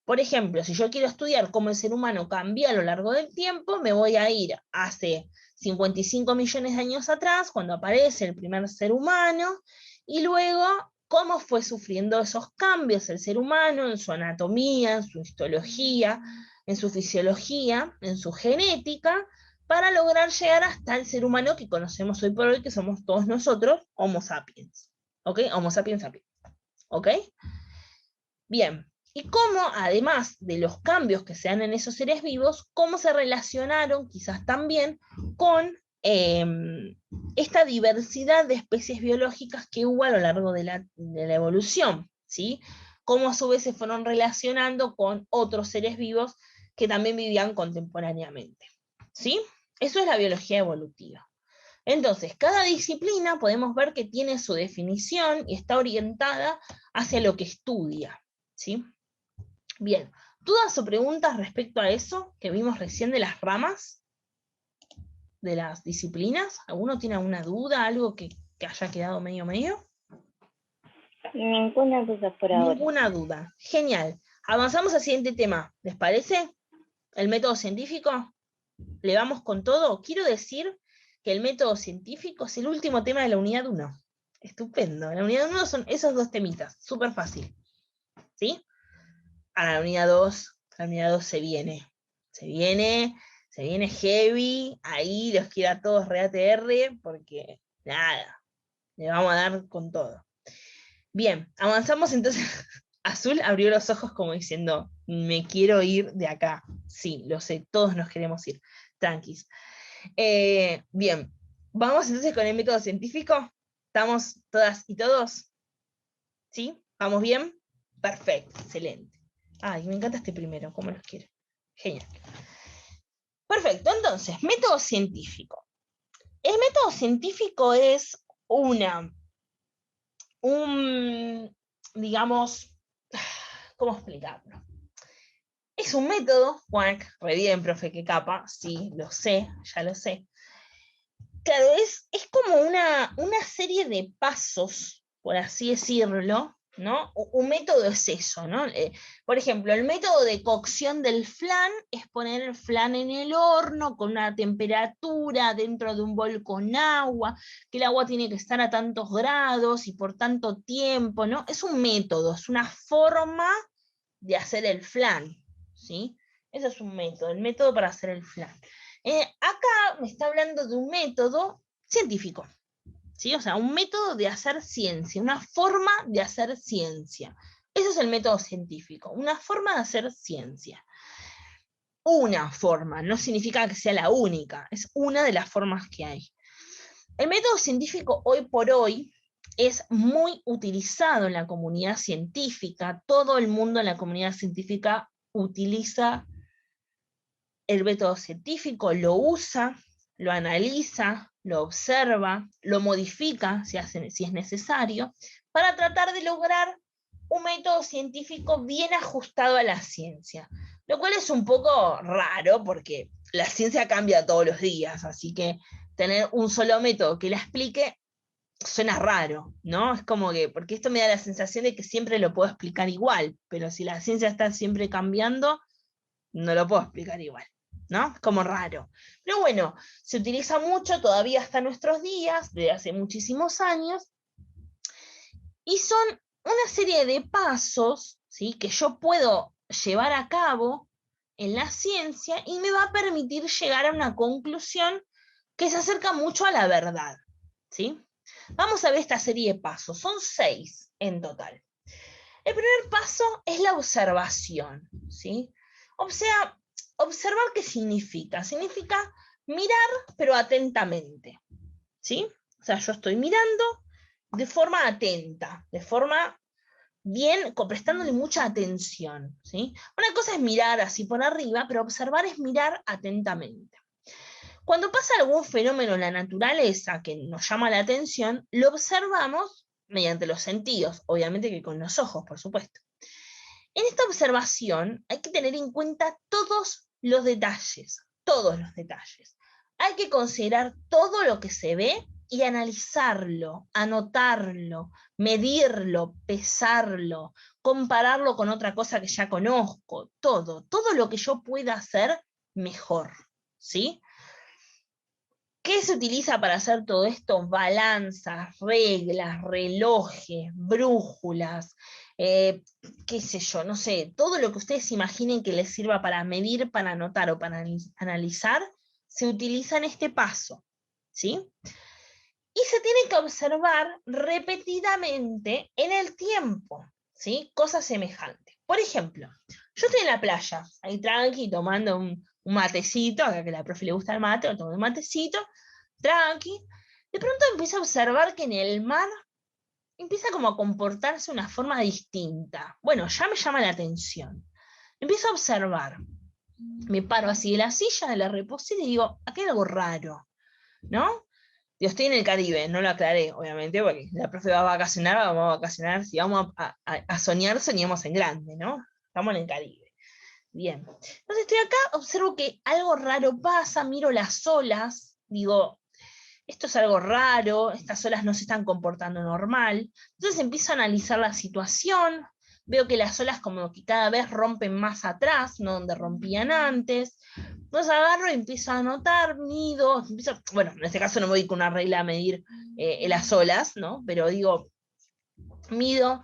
Por ejemplo, si yo quiero estudiar cómo el ser humano cambia a lo largo del tiempo, me voy a ir hace 55 millones de años atrás, cuando aparece el primer ser humano, y luego cómo fue sufriendo esos cambios el ser humano en su anatomía, en su histología, en su fisiología, en su genética, para lograr llegar hasta el ser humano que conocemos hoy por hoy, que somos todos nosotros, Homo sapiens. ¿Ok? Homo sapiens sapiens. ¿Ok? Bien. Y cómo, además de los cambios que se dan en esos seres vivos, cómo se relacionaron quizás también con esta diversidad de especies biológicas que hubo a lo largo de la evolución, ¿sí? Cómo a su vez se fueron relacionando con otros seres vivos que también vivían contemporáneamente, ¿sí? Eso es la biología evolutiva. Entonces, cada disciplina podemos ver que tiene su definición y está orientada hacia lo que estudia, ¿sí? Bien, ¿dudas o preguntas respecto a eso que vimos recién de las ramas? De las disciplinas. ¿Alguno tiene alguna duda, algo que haya quedado medio? Ninguna duda por ahora. Ninguna duda. Genial. Avanzamos al siguiente tema. ¿Les parece? ¿El método científico? ¿Le vamos con todo? Quiero decir que el método científico es el último tema de la unidad 1. Estupendo. La unidad 1 son esos 2 temitas, súper fácil. ¿Sí? Ahora la unidad 2 se viene. Se viene heavy, ahí los quiero a todos re ATR, porque nada, le vamos a dar con todo. Bien, avanzamos entonces. Azul abrió los ojos como diciendo, me quiero ir de acá. Sí, lo sé, todos nos queremos ir. Tranquis. Bien, vamos entonces con el método científico. ¿Estamos todas y todos? ¿Sí? ¿Vamos bien? Perfecto, excelente. Ay, me encanta este primero, como los quiero. Genial. Perfecto, entonces, método científico. El método científico es digamos, ¿cómo explicarlo? Es un método, Juan, re bien, profe, qué capa, sí, lo sé, ya lo sé. Claro, es como una serie de pasos, por así decirlo, ¿no? Un método es eso, ¿no? Por ejemplo, el método de cocción del flan es poner el flan en el horno con una temperatura dentro de un bol con agua, que el agua tiene que estar a tantos grados y por tanto tiempo, ¿no? Es un método, es una forma de hacer el flan, ¿sí? Eso es un método, el método para hacer el flan. Acá me está hablando de un método científico, ¿sí? O sea, un método de hacer ciencia, una forma de hacer ciencia. Eso es el método científico, una forma de hacer ciencia. Una forma, no significa que sea la única, es una de las formas que hay. El método científico hoy por hoy es muy utilizado en la comunidad científica, todo el mundo en la comunidad científica utiliza el método científico, lo usa, lo analiza, lo observa, lo modifica si es necesario, para tratar de lograr un método científico bien ajustado a la ciencia. Lo cual es un poco raro porque la ciencia cambia todos los días, así que tener un solo método que la explique suena raro, ¿no? Es como que, porque esto me da la sensación de que siempre lo puedo explicar igual, pero si la ciencia está siempre cambiando, no lo puedo explicar igual, ¿no? Es como raro. Pero bueno, se utiliza mucho todavía hasta nuestros días, desde hace muchísimos años, y son una serie de pasos, ¿sí?, que yo puedo llevar a cabo en la ciencia y me va a permitir llegar a una conclusión que se acerca mucho a la verdad, ¿sí? Vamos a ver esta serie de pasos, son 6 en total. El primer paso es la observación, ¿sí? O sea, observar, ¿qué significa? Significa mirar, pero atentamente, ¿sí? O sea, yo estoy mirando de forma atenta, de forma bien, prestándole mucha atención, ¿sí? Una cosa es mirar así por arriba, pero observar es mirar atentamente. Cuando pasa algún fenómeno en la naturaleza que nos llama la atención, lo observamos mediante los sentidos, obviamente que con los ojos, por supuesto. En esta observación hay que tener en cuenta todos los detalles, todos los detalles. Hay que considerar todo lo que se ve y analizarlo, anotarlo, medirlo, pesarlo, compararlo con otra cosa que ya conozco, todo lo que yo pueda hacer mejor, ¿sí? ¿Qué se utiliza para hacer todo esto? Balanzas, reglas, relojes, brújulas, qué sé yo, no sé, todo lo que ustedes imaginen que les sirva para medir, para anotar o para analizar, se utiliza en este paso, ¿sí? Y se tiene que observar repetidamente en el tiempo, ¿sí? Cosas semejantes. Por ejemplo, yo estoy en la playa, ahí tranqui, tomando un matecito, acá que a la profe le gusta el mate, o tomo un matecito, tranqui. De pronto empiezo a observar que en el mar empieza como a comportarse de una forma distinta. Bueno, ya me llama la atención. Empiezo a observar. Me paro así de la silla, de la reposera, y digo, aquí hay algo raro, ¿no? Yo estoy en el Caribe, no lo aclaré, obviamente, porque la profe va a vacacionar, si vamos a soñar, soñemos en grande, ¿no? Estamos en el Caribe. Bien. Entonces estoy acá, observo que algo raro pasa, miro las olas, digo, esto es algo raro, estas olas no se están comportando normal. Entonces empiezo a analizar la situación, veo que las olas como que cada vez rompen más atrás, no donde rompían antes. Entonces agarro y empiezo a anotar, mido, bueno, en este caso no me voy con una regla a medir las olas, ¿no? Pero digo, mido,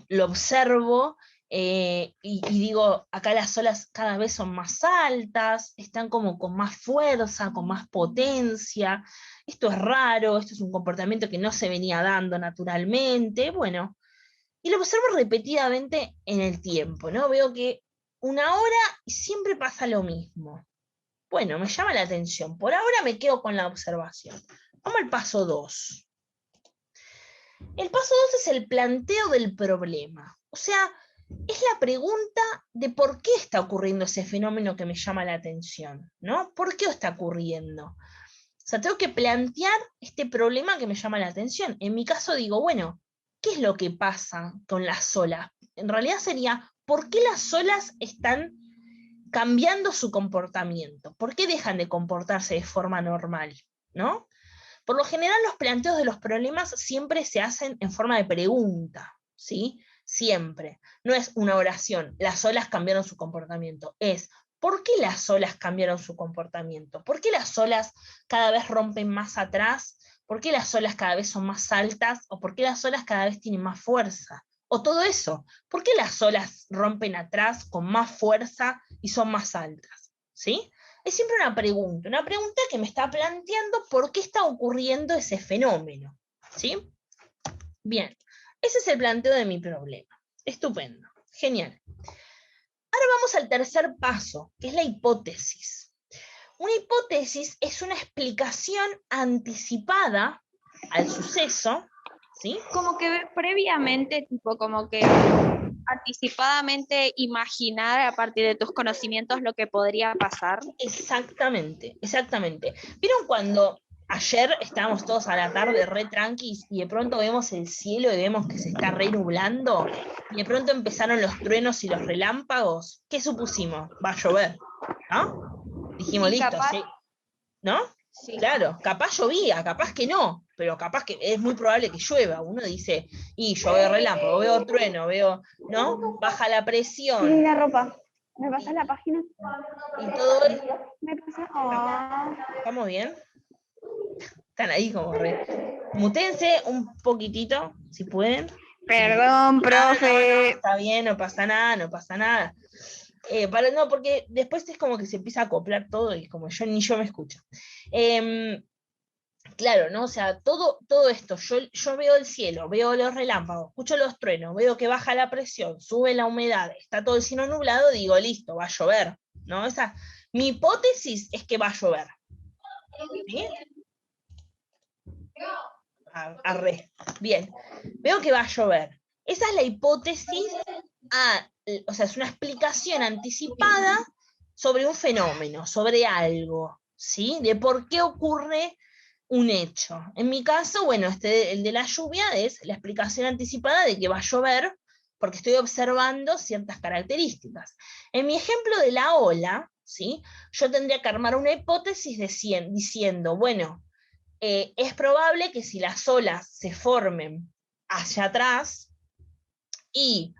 lo observo, y digo, acá las olas cada vez son más altas, están como con más fuerza, con más potencia, esto es raro, esto es un comportamiento que no se venía dando naturalmente, bueno, y lo observo repetidamente en el tiempo, ¿no? Veo que una hora y siempre pasa lo mismo. Bueno, me llama la atención, por ahora me quedo con la observación. Vamos al paso 2. El paso 2 es el planteo del problema. O sea, es la pregunta de por qué está ocurriendo ese fenómeno que me llama la atención, ¿no? ¿Por qué está ocurriendo? O sea, tengo que plantear este problema que me llama la atención. En mi caso digo, bueno, ¿qué es lo que pasa con las olas? En realidad sería, ¿por qué las olas están cambiando su comportamiento? ¿Por qué dejan de comportarse de forma normal? ¿No? Por lo general, los planteos de los problemas siempre se hacen en forma de pregunta, ¿sí? Siempre. No es una oración, las olas cambiaron su comportamiento. Es, ¿por qué las olas cambiaron su comportamiento? ¿Por qué las olas cada vez rompen más atrás? ¿Por qué las olas cada vez son más altas? ¿O por qué las olas cada vez tienen más fuerza? O todo eso. ¿Por qué las olas rompen atrás con más fuerza y son más altas? ¿Sí? Es siempre una pregunta que me está planteando por qué está ocurriendo ese fenómeno. ¿Sí? Bien, ese es el planteo de mi problema. Estupendo, genial. Ahora vamos al tercer paso, que es la hipótesis. Una hipótesis es una explicación anticipada al suceso, ¿sí? Como que previamente, tipo, como que anticipadamente imaginar a partir de tus conocimientos lo que podría pasar. Exactamente, exactamente. ¿Vieron cuando ayer estábamos todos a la tarde re tranquis y de pronto vemos el cielo y vemos que se está re nublando y de pronto empezaron los truenos y los relámpagos? ¿Qué supusimos? Va a llover, ¿no? Dijimos, Sí, listo, capaz. ¿sí? ¿No? Sí. Claro, capaz llovía, capaz que no, pero capaz que es muy probable que llueva. Uno dice, y yo veo relámpago, veo trueno, veo, ¿no? Baja la presión. Sí, la ropa. ¿Me pasas la página? Y todo esto. ¿Me pasas? ¿Estamos bien? Están ahí como re. Mutense un poquitito, si pueden. Perdón, profe. No, está bien, no pasa nada, no pasa nada. No, porque después es como que se empieza a acoplar todo y como ni yo me escucho. Claro, ¿no? O sea, todo esto, yo veo el cielo, veo los relámpagos, escucho los truenos, veo que baja la presión, sube la humedad, está todo el cielo nublado, digo, listo, va a llover, ¿no? Mi hipótesis es que va a llover. ¿Sí? Arre. Bien, veo que va a llover. Esa es la hipótesis, o sea, es una explicación anticipada sobre un fenómeno, sobre algo, ¿sí? De por qué ocurre un hecho. En mi caso, bueno, el de la lluvia es la explicación anticipada de que va a llover porque estoy observando ciertas características. En mi ejemplo de la ola, ¿sí? Yo tendría que armar una hipótesis diciendo, bueno, es probable que si las olas se formen hacia atrás y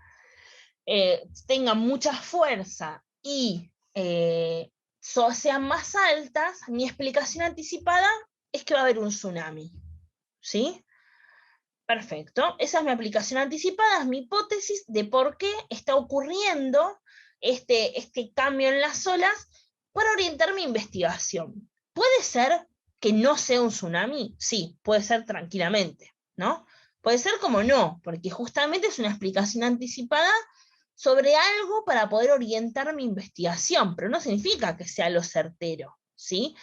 tengan mucha fuerza y sean más altas, mi explicación anticipada es que va a haber un tsunami. ¿Sí? Perfecto. Esa es mi aplicación anticipada, es mi hipótesis de por qué está ocurriendo este cambio en las olas para orientar mi investigación. ¿Puede ser que no sea un tsunami? Sí, puede ser tranquilamente, ¿no? Puede ser como no, porque justamente es una explicación anticipada sobre algo para poder orientar mi investigación, pero no significa que sea lo certero, ¿sí?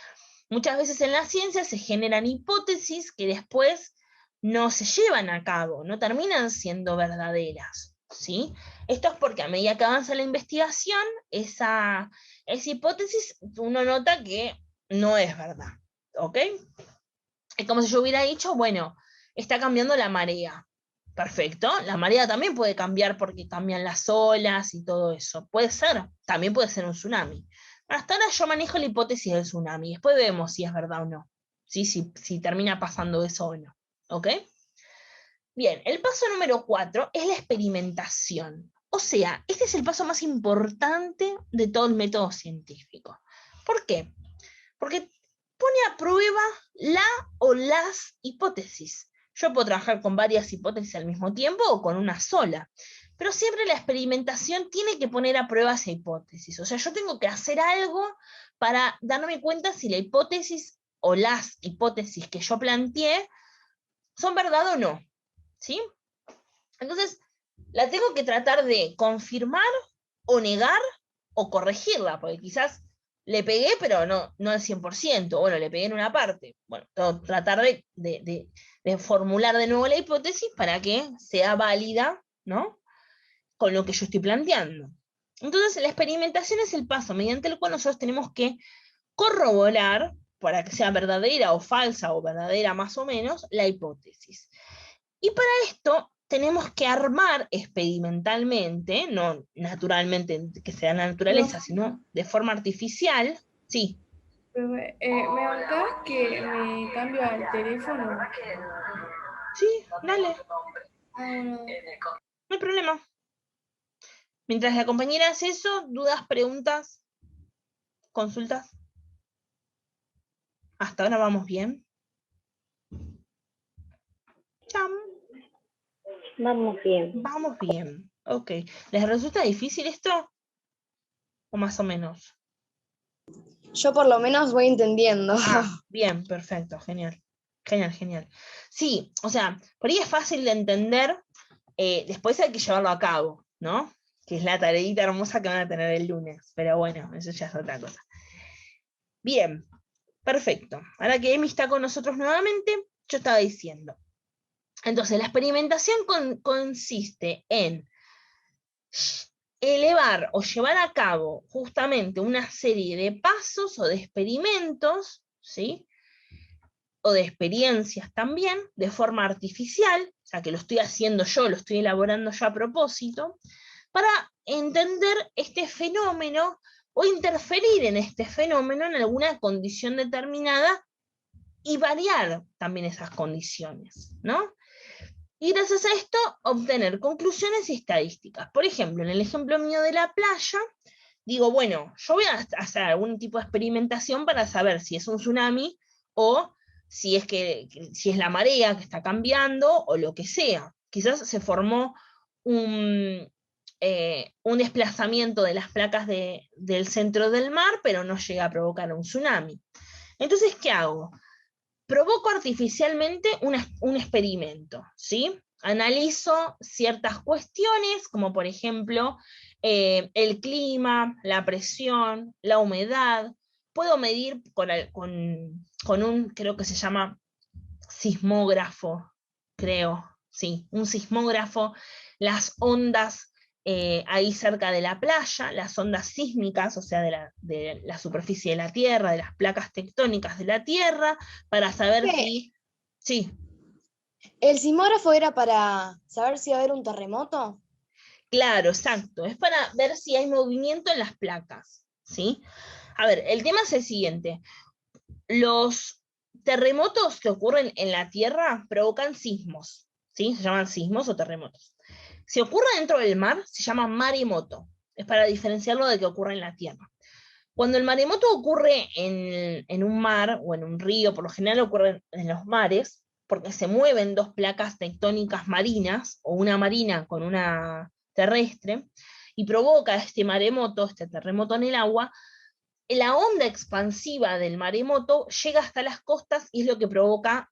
Muchas veces en la ciencia se generan hipótesis que después no se llevan a cabo, no terminan siendo verdaderas, ¿sí? Esto es porque a medida que avanza la investigación, esa hipótesis uno nota que no es verdad, ¿ok? Es como si yo hubiera dicho, bueno, está cambiando la marea. Perfecto, la marea también puede cambiar porque cambian las olas y todo eso. Puede ser, también puede ser un tsunami. Hasta ahora yo manejo la hipótesis del tsunami, después vemos si es verdad o no, ¿sí? Si termina pasando eso o no. ¿Ok? Bien, el paso número 4 es la experimentación. O sea, este es el paso más importante de todo el método científico. ¿Por qué? Porque pone a prueba la o las hipótesis. Yo puedo trabajar con varias hipótesis al mismo tiempo o con una sola, pero siempre la experimentación tiene que poner a prueba esa hipótesis. O sea, yo tengo que hacer algo para darme cuenta si la hipótesis o las hipótesis que yo planteé son verdad o no. ¿Sí? Entonces, la tengo que tratar de confirmar o negar o corregirla, porque quizás le pegué, pero no al 100%, bueno, le pegué en una parte. Bueno, tengo que tratar de formular de nuevo la hipótesis para que sea válida, ¿no? Con lo que yo estoy planteando. Entonces, la experimentación es el paso mediante el cual nosotros tenemos que corroborar, para que sea verdadera o falsa o verdadera más o menos, la hipótesis. Y para esto tenemos que armar experimentalmente, no naturalmente que sea la naturaleza, sino de forma artificial. Sí. ¿Me bancás que me cambio al teléfono? Sí, dale. No. No hay problema. Mientras la compañera hace eso, dudas, preguntas, consultas. Hasta ahora vamos bien. Cham. Vamos bien. Vamos bien. Ok. ¿Les resulta difícil esto? ¿O más o menos? Yo por lo menos voy entendiendo. Bien, perfecto, genial. Genial. Sí, o sea, por ahí es fácil de entender, después hay que llevarlo a cabo, ¿no? Que es la tareita hermosa que van a tener el lunes, pero bueno, eso ya es otra cosa. Bien, perfecto. Ahora que Emi está con nosotros nuevamente, yo estaba diciendo. Entonces, la experimentación consiste en elevar o llevar a cabo justamente una serie de pasos o de experimentos, ¿sí? O de experiencias también, de forma artificial, o sea, que lo estoy haciendo yo, lo estoy elaborando yo a propósito, para entender este fenómeno o interferir en este fenómeno en alguna condición determinada y variar también esas condiciones, ¿no? Y gracias a esto obtener conclusiones y estadísticas. Por ejemplo, en el ejemplo mío de la playa, digo, bueno, yo voy a hacer algún tipo de experimentación para saber si es un tsunami o si es la marea que está cambiando o lo que sea. Quizás se formó un desplazamiento de las placas del centro del mar, pero no llega a provocar un tsunami. Entonces, ¿qué hago? Provoco artificialmente un experimento, ¿sí? Analizo ciertas cuestiones, como por ejemplo el clima, la presión, la humedad. Puedo medir con un, creo que se llama sismógrafo, sí, un sismógrafo, las ondas ahí cerca de la playa, las ondas sísmicas, o sea, de la superficie de la Tierra, de las placas tectónicas de la Tierra, para saber si... Sí. ¿El sismógrafo era para saber si va a haber un terremoto? Claro, exacto. Es para ver si hay movimiento en las placas, ¿sí? A ver, el tema es el siguiente. Los terremotos que ocurren en la Tierra provocan sismos, ¿sí? Se llaman sismos o terremotos. Si ocurre dentro del mar, se llama maremoto. Es para diferenciarlo de que ocurre en la Tierra. Cuando el maremoto ocurre en un mar o en un río, por lo general ocurre en los mares, porque se mueven dos placas tectónicas marinas, o una marina con una terrestre, y provoca este maremoto, este terremoto en el agua. La onda expansiva del maremoto llega hasta las costas y es lo que provoca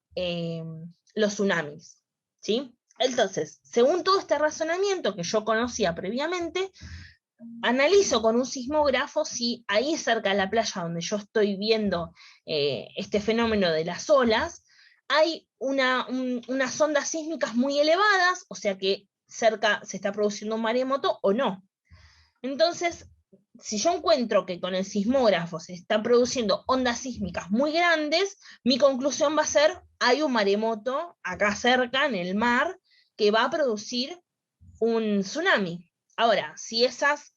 los tsunamis, ¿sí? Entonces, según todo este razonamiento que yo conocía previamente, analizo con un sismógrafo si ahí cerca de la playa donde yo estoy viendo este fenómeno de las olas, hay unas ondas sísmicas muy elevadas, o sea que cerca se está produciendo un maremoto o no. Entonces, si yo encuentro que con el sismógrafo se están produciendo ondas sísmicas muy grandes, mi conclusión va a ser, hay un maremoto acá cerca en el mar que va a producir un tsunami. Ahora, si esas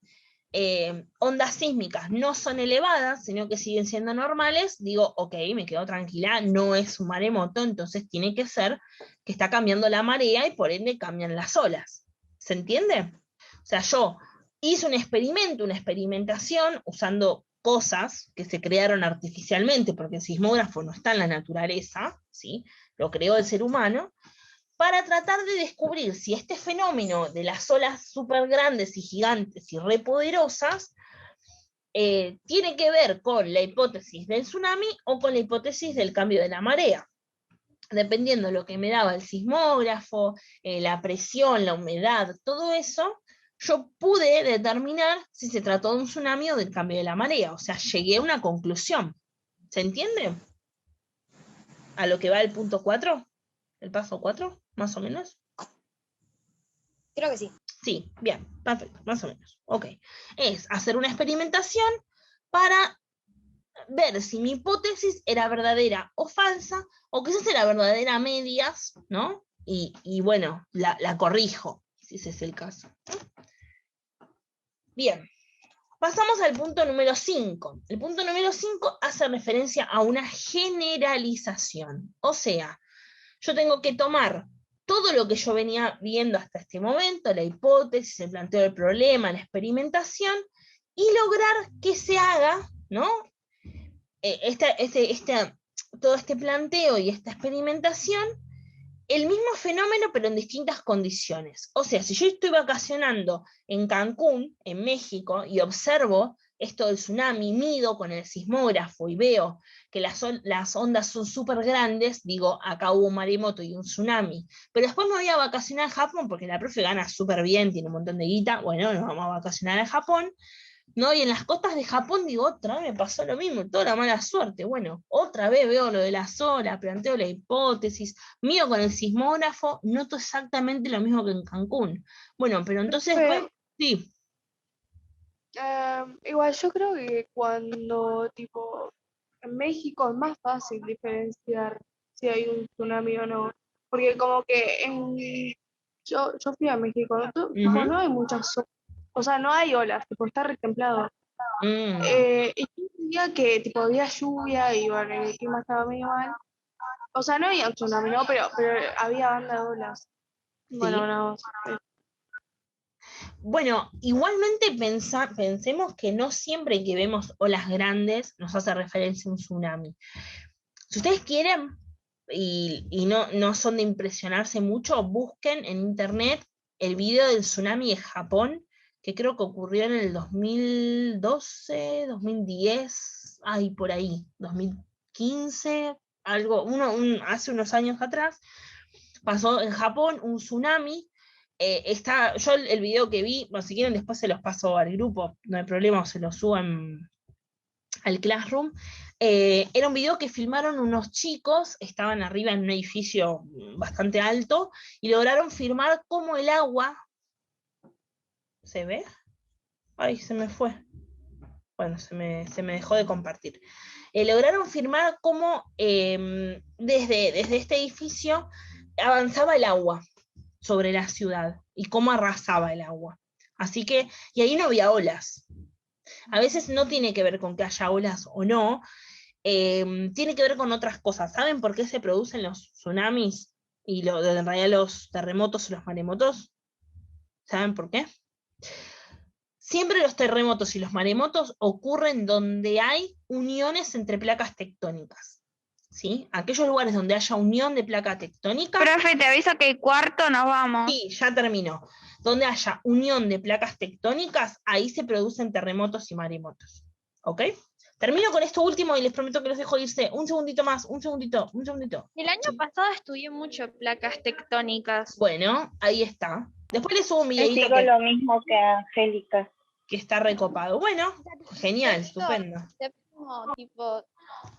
ondas sísmicas no son elevadas, sino que siguen siendo normales, digo, ok, me quedo tranquila, no es un maremoto, entonces tiene que ser que está cambiando la marea y por ende cambian las olas. ¿Se entiende? O sea, yo hice un experimento, una experimentación, usando cosas que se crearon artificialmente, porque el sismógrafo no está en la naturaleza, ¿sí? Lo creó el ser humano, para tratar de descubrir si este fenómeno de las olas súper grandes y gigantes y repoderosas tiene que ver con la hipótesis del tsunami o con la hipótesis del cambio de la marea. Dependiendo de lo que me daba el sismógrafo, la presión, la humedad, todo eso, yo pude determinar si se trató de un tsunami o del cambio de la marea. O sea, llegué a una conclusión. ¿Se entiende? ¿A lo que va el punto 4? ¿El paso 4? ¿Más o menos? Creo que sí. Sí, bien, perfecto, más o menos. Ok. Es hacer una experimentación para ver si mi hipótesis era verdadera o falsa, o quizás era verdadera a medias, ¿no? Y bueno, la corrijo, si ese es el caso. Bien, pasamos al punto número 5. El punto número 5 hace referencia a una generalización. O sea, yo tengo que tomar todo lo que yo venía viendo hasta este momento, la hipótesis, el planteo del problema, la experimentación, y lograr que se haga, ¿no? Todo este planteo y esta experimentación, el mismo fenómeno, pero en distintas condiciones. O sea, si yo estoy vacacionando en Cancún, en México, y observo esto del tsunami, mido con el sismógrafo y veo que las ondas son súper grandes, digo, acá hubo un maremoto y un tsunami. Pero después me voy a vacacionar a Japón, porque la profe gana súper bien, tiene un montón de guita, bueno, nos vamos a vacacionar a Japón, ¿no? Y en las costas de Japón, digo, otra vez me pasó lo mismo, toda la mala suerte. Bueno, otra vez veo lo de las olas, planteo la hipótesis, mío con el sismógrafo, noto exactamente lo mismo que en Cancún. Bueno, pero entonces, sí. Igual yo creo que cuando, tipo, en México es más fácil diferenciar si hay un tsunami o no. Porque como que yo fui a México, tipo, no hay muchas olas. O sea, no hay olas, tipo, está retemplado. Y un día que tipo había lluvia y bueno, el clima estaba medio mal. O sea, no había un tsunami, ¿no? Pero había banda de olas. Bueno, no. Bueno, igualmente pensemos que no siempre que vemos olas grandes nos hace referencia a un tsunami. Si ustedes quieren, y no son de impresionarse mucho, busquen en internet el video del tsunami de Japón, que creo que ocurrió en el 2012, 2010, ahí por ahí, 2015, hace unos años atrás, pasó en Japón un tsunami. Yo el video que vi, bueno, si quieren después se los paso al grupo, no hay problema, se los subo al Classroom. Era un video que filmaron unos chicos, estaban arriba en un edificio bastante alto, y lograron filmar cómo el agua, ¿se ve? Ay, se me fue. Bueno, se me dejó de compartir. Lograron filmar cómo desde este edificio avanzaba el agua sobre la ciudad y cómo arrasaba el agua. Así que, y ahí no había olas. A veces no tiene que ver con que haya olas o no, tiene que ver con otras cosas. ¿Saben por qué se producen los tsunamis y en realidad los terremotos o los maremotos? ¿Saben por qué? Siempre los terremotos y los maremotos ocurren donde hay uniones entre placas tectónicas. ¿Sí? Aquellos lugares donde haya unión de placa tectónica. Profe, te aviso que el cuarto nos vamos. Sí, ya terminó. Donde haya unión de placas tectónicas, ahí se producen terremotos y maremotos. ¿Ok? Termino con esto último y les prometo que los dejo irse. Un segundito más, un segundito. El año pasado estudié mucho placas tectónicas. Bueno, ahí está. Después les subo un videito. Digo lo mismo que Angélica. Que está recopado. Bueno, genial, estupendo. Tipo,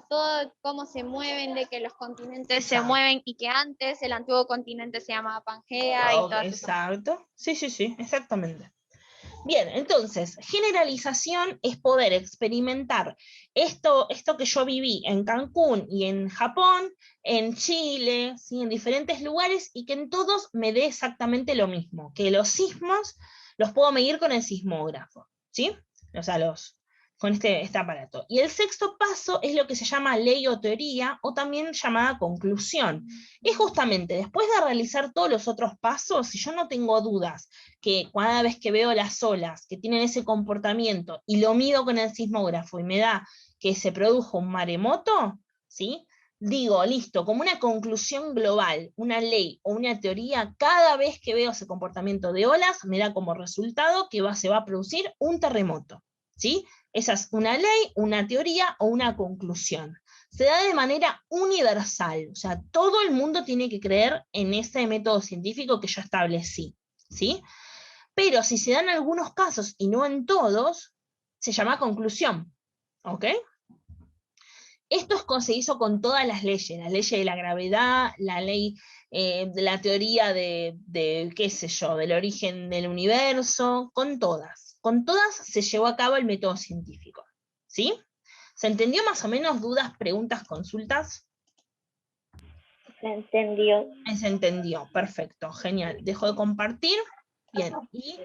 todo cómo se mueven, de que los continentes se mueven y que antes el antiguo continente se llamaba Pangea y todo eso. Exacto. Sí, exactamente. Bien, entonces, generalización es poder experimentar esto que yo viví en Cancún y en Japón, en Chile, ¿sí? En diferentes lugares, y que en todos me dé exactamente lo mismo, que los sismos los puedo medir con el sismógrafo, ¿sí? O sea, con este aparato. Y el sexto paso es lo que se llama ley o teoría, o también llamada conclusión. Es justamente después de realizar todos los otros pasos, si yo no tengo dudas que cada vez que veo las olas que tienen ese comportamiento y lo mido con el sismógrafo y me da que se produjo un maremoto, ¿sí? Digo, listo, como una conclusión global, una ley o una teoría, cada vez que veo ese comportamiento de olas, me da como resultado que se va a producir un terremoto, ¿sí? Esa es una ley, una teoría o una conclusión. Se da de manera universal, o sea, todo el mundo tiene que creer en ese método científico que yo establecí, ¿sí? Pero si se dan algunos casos y no en todos, se llama conclusión, ¿ok? Esto se hizo con todas las leyes, la ley de la gravedad, la ley de la teoría de, qué sé yo, del origen del universo, con todas se llevó a cabo el método científico, ¿sí? ¿Se entendió más o menos? ¿Dudas, preguntas, consultas? Se entendió. Se entendió, perfecto, genial. Dejo de compartir, bien, y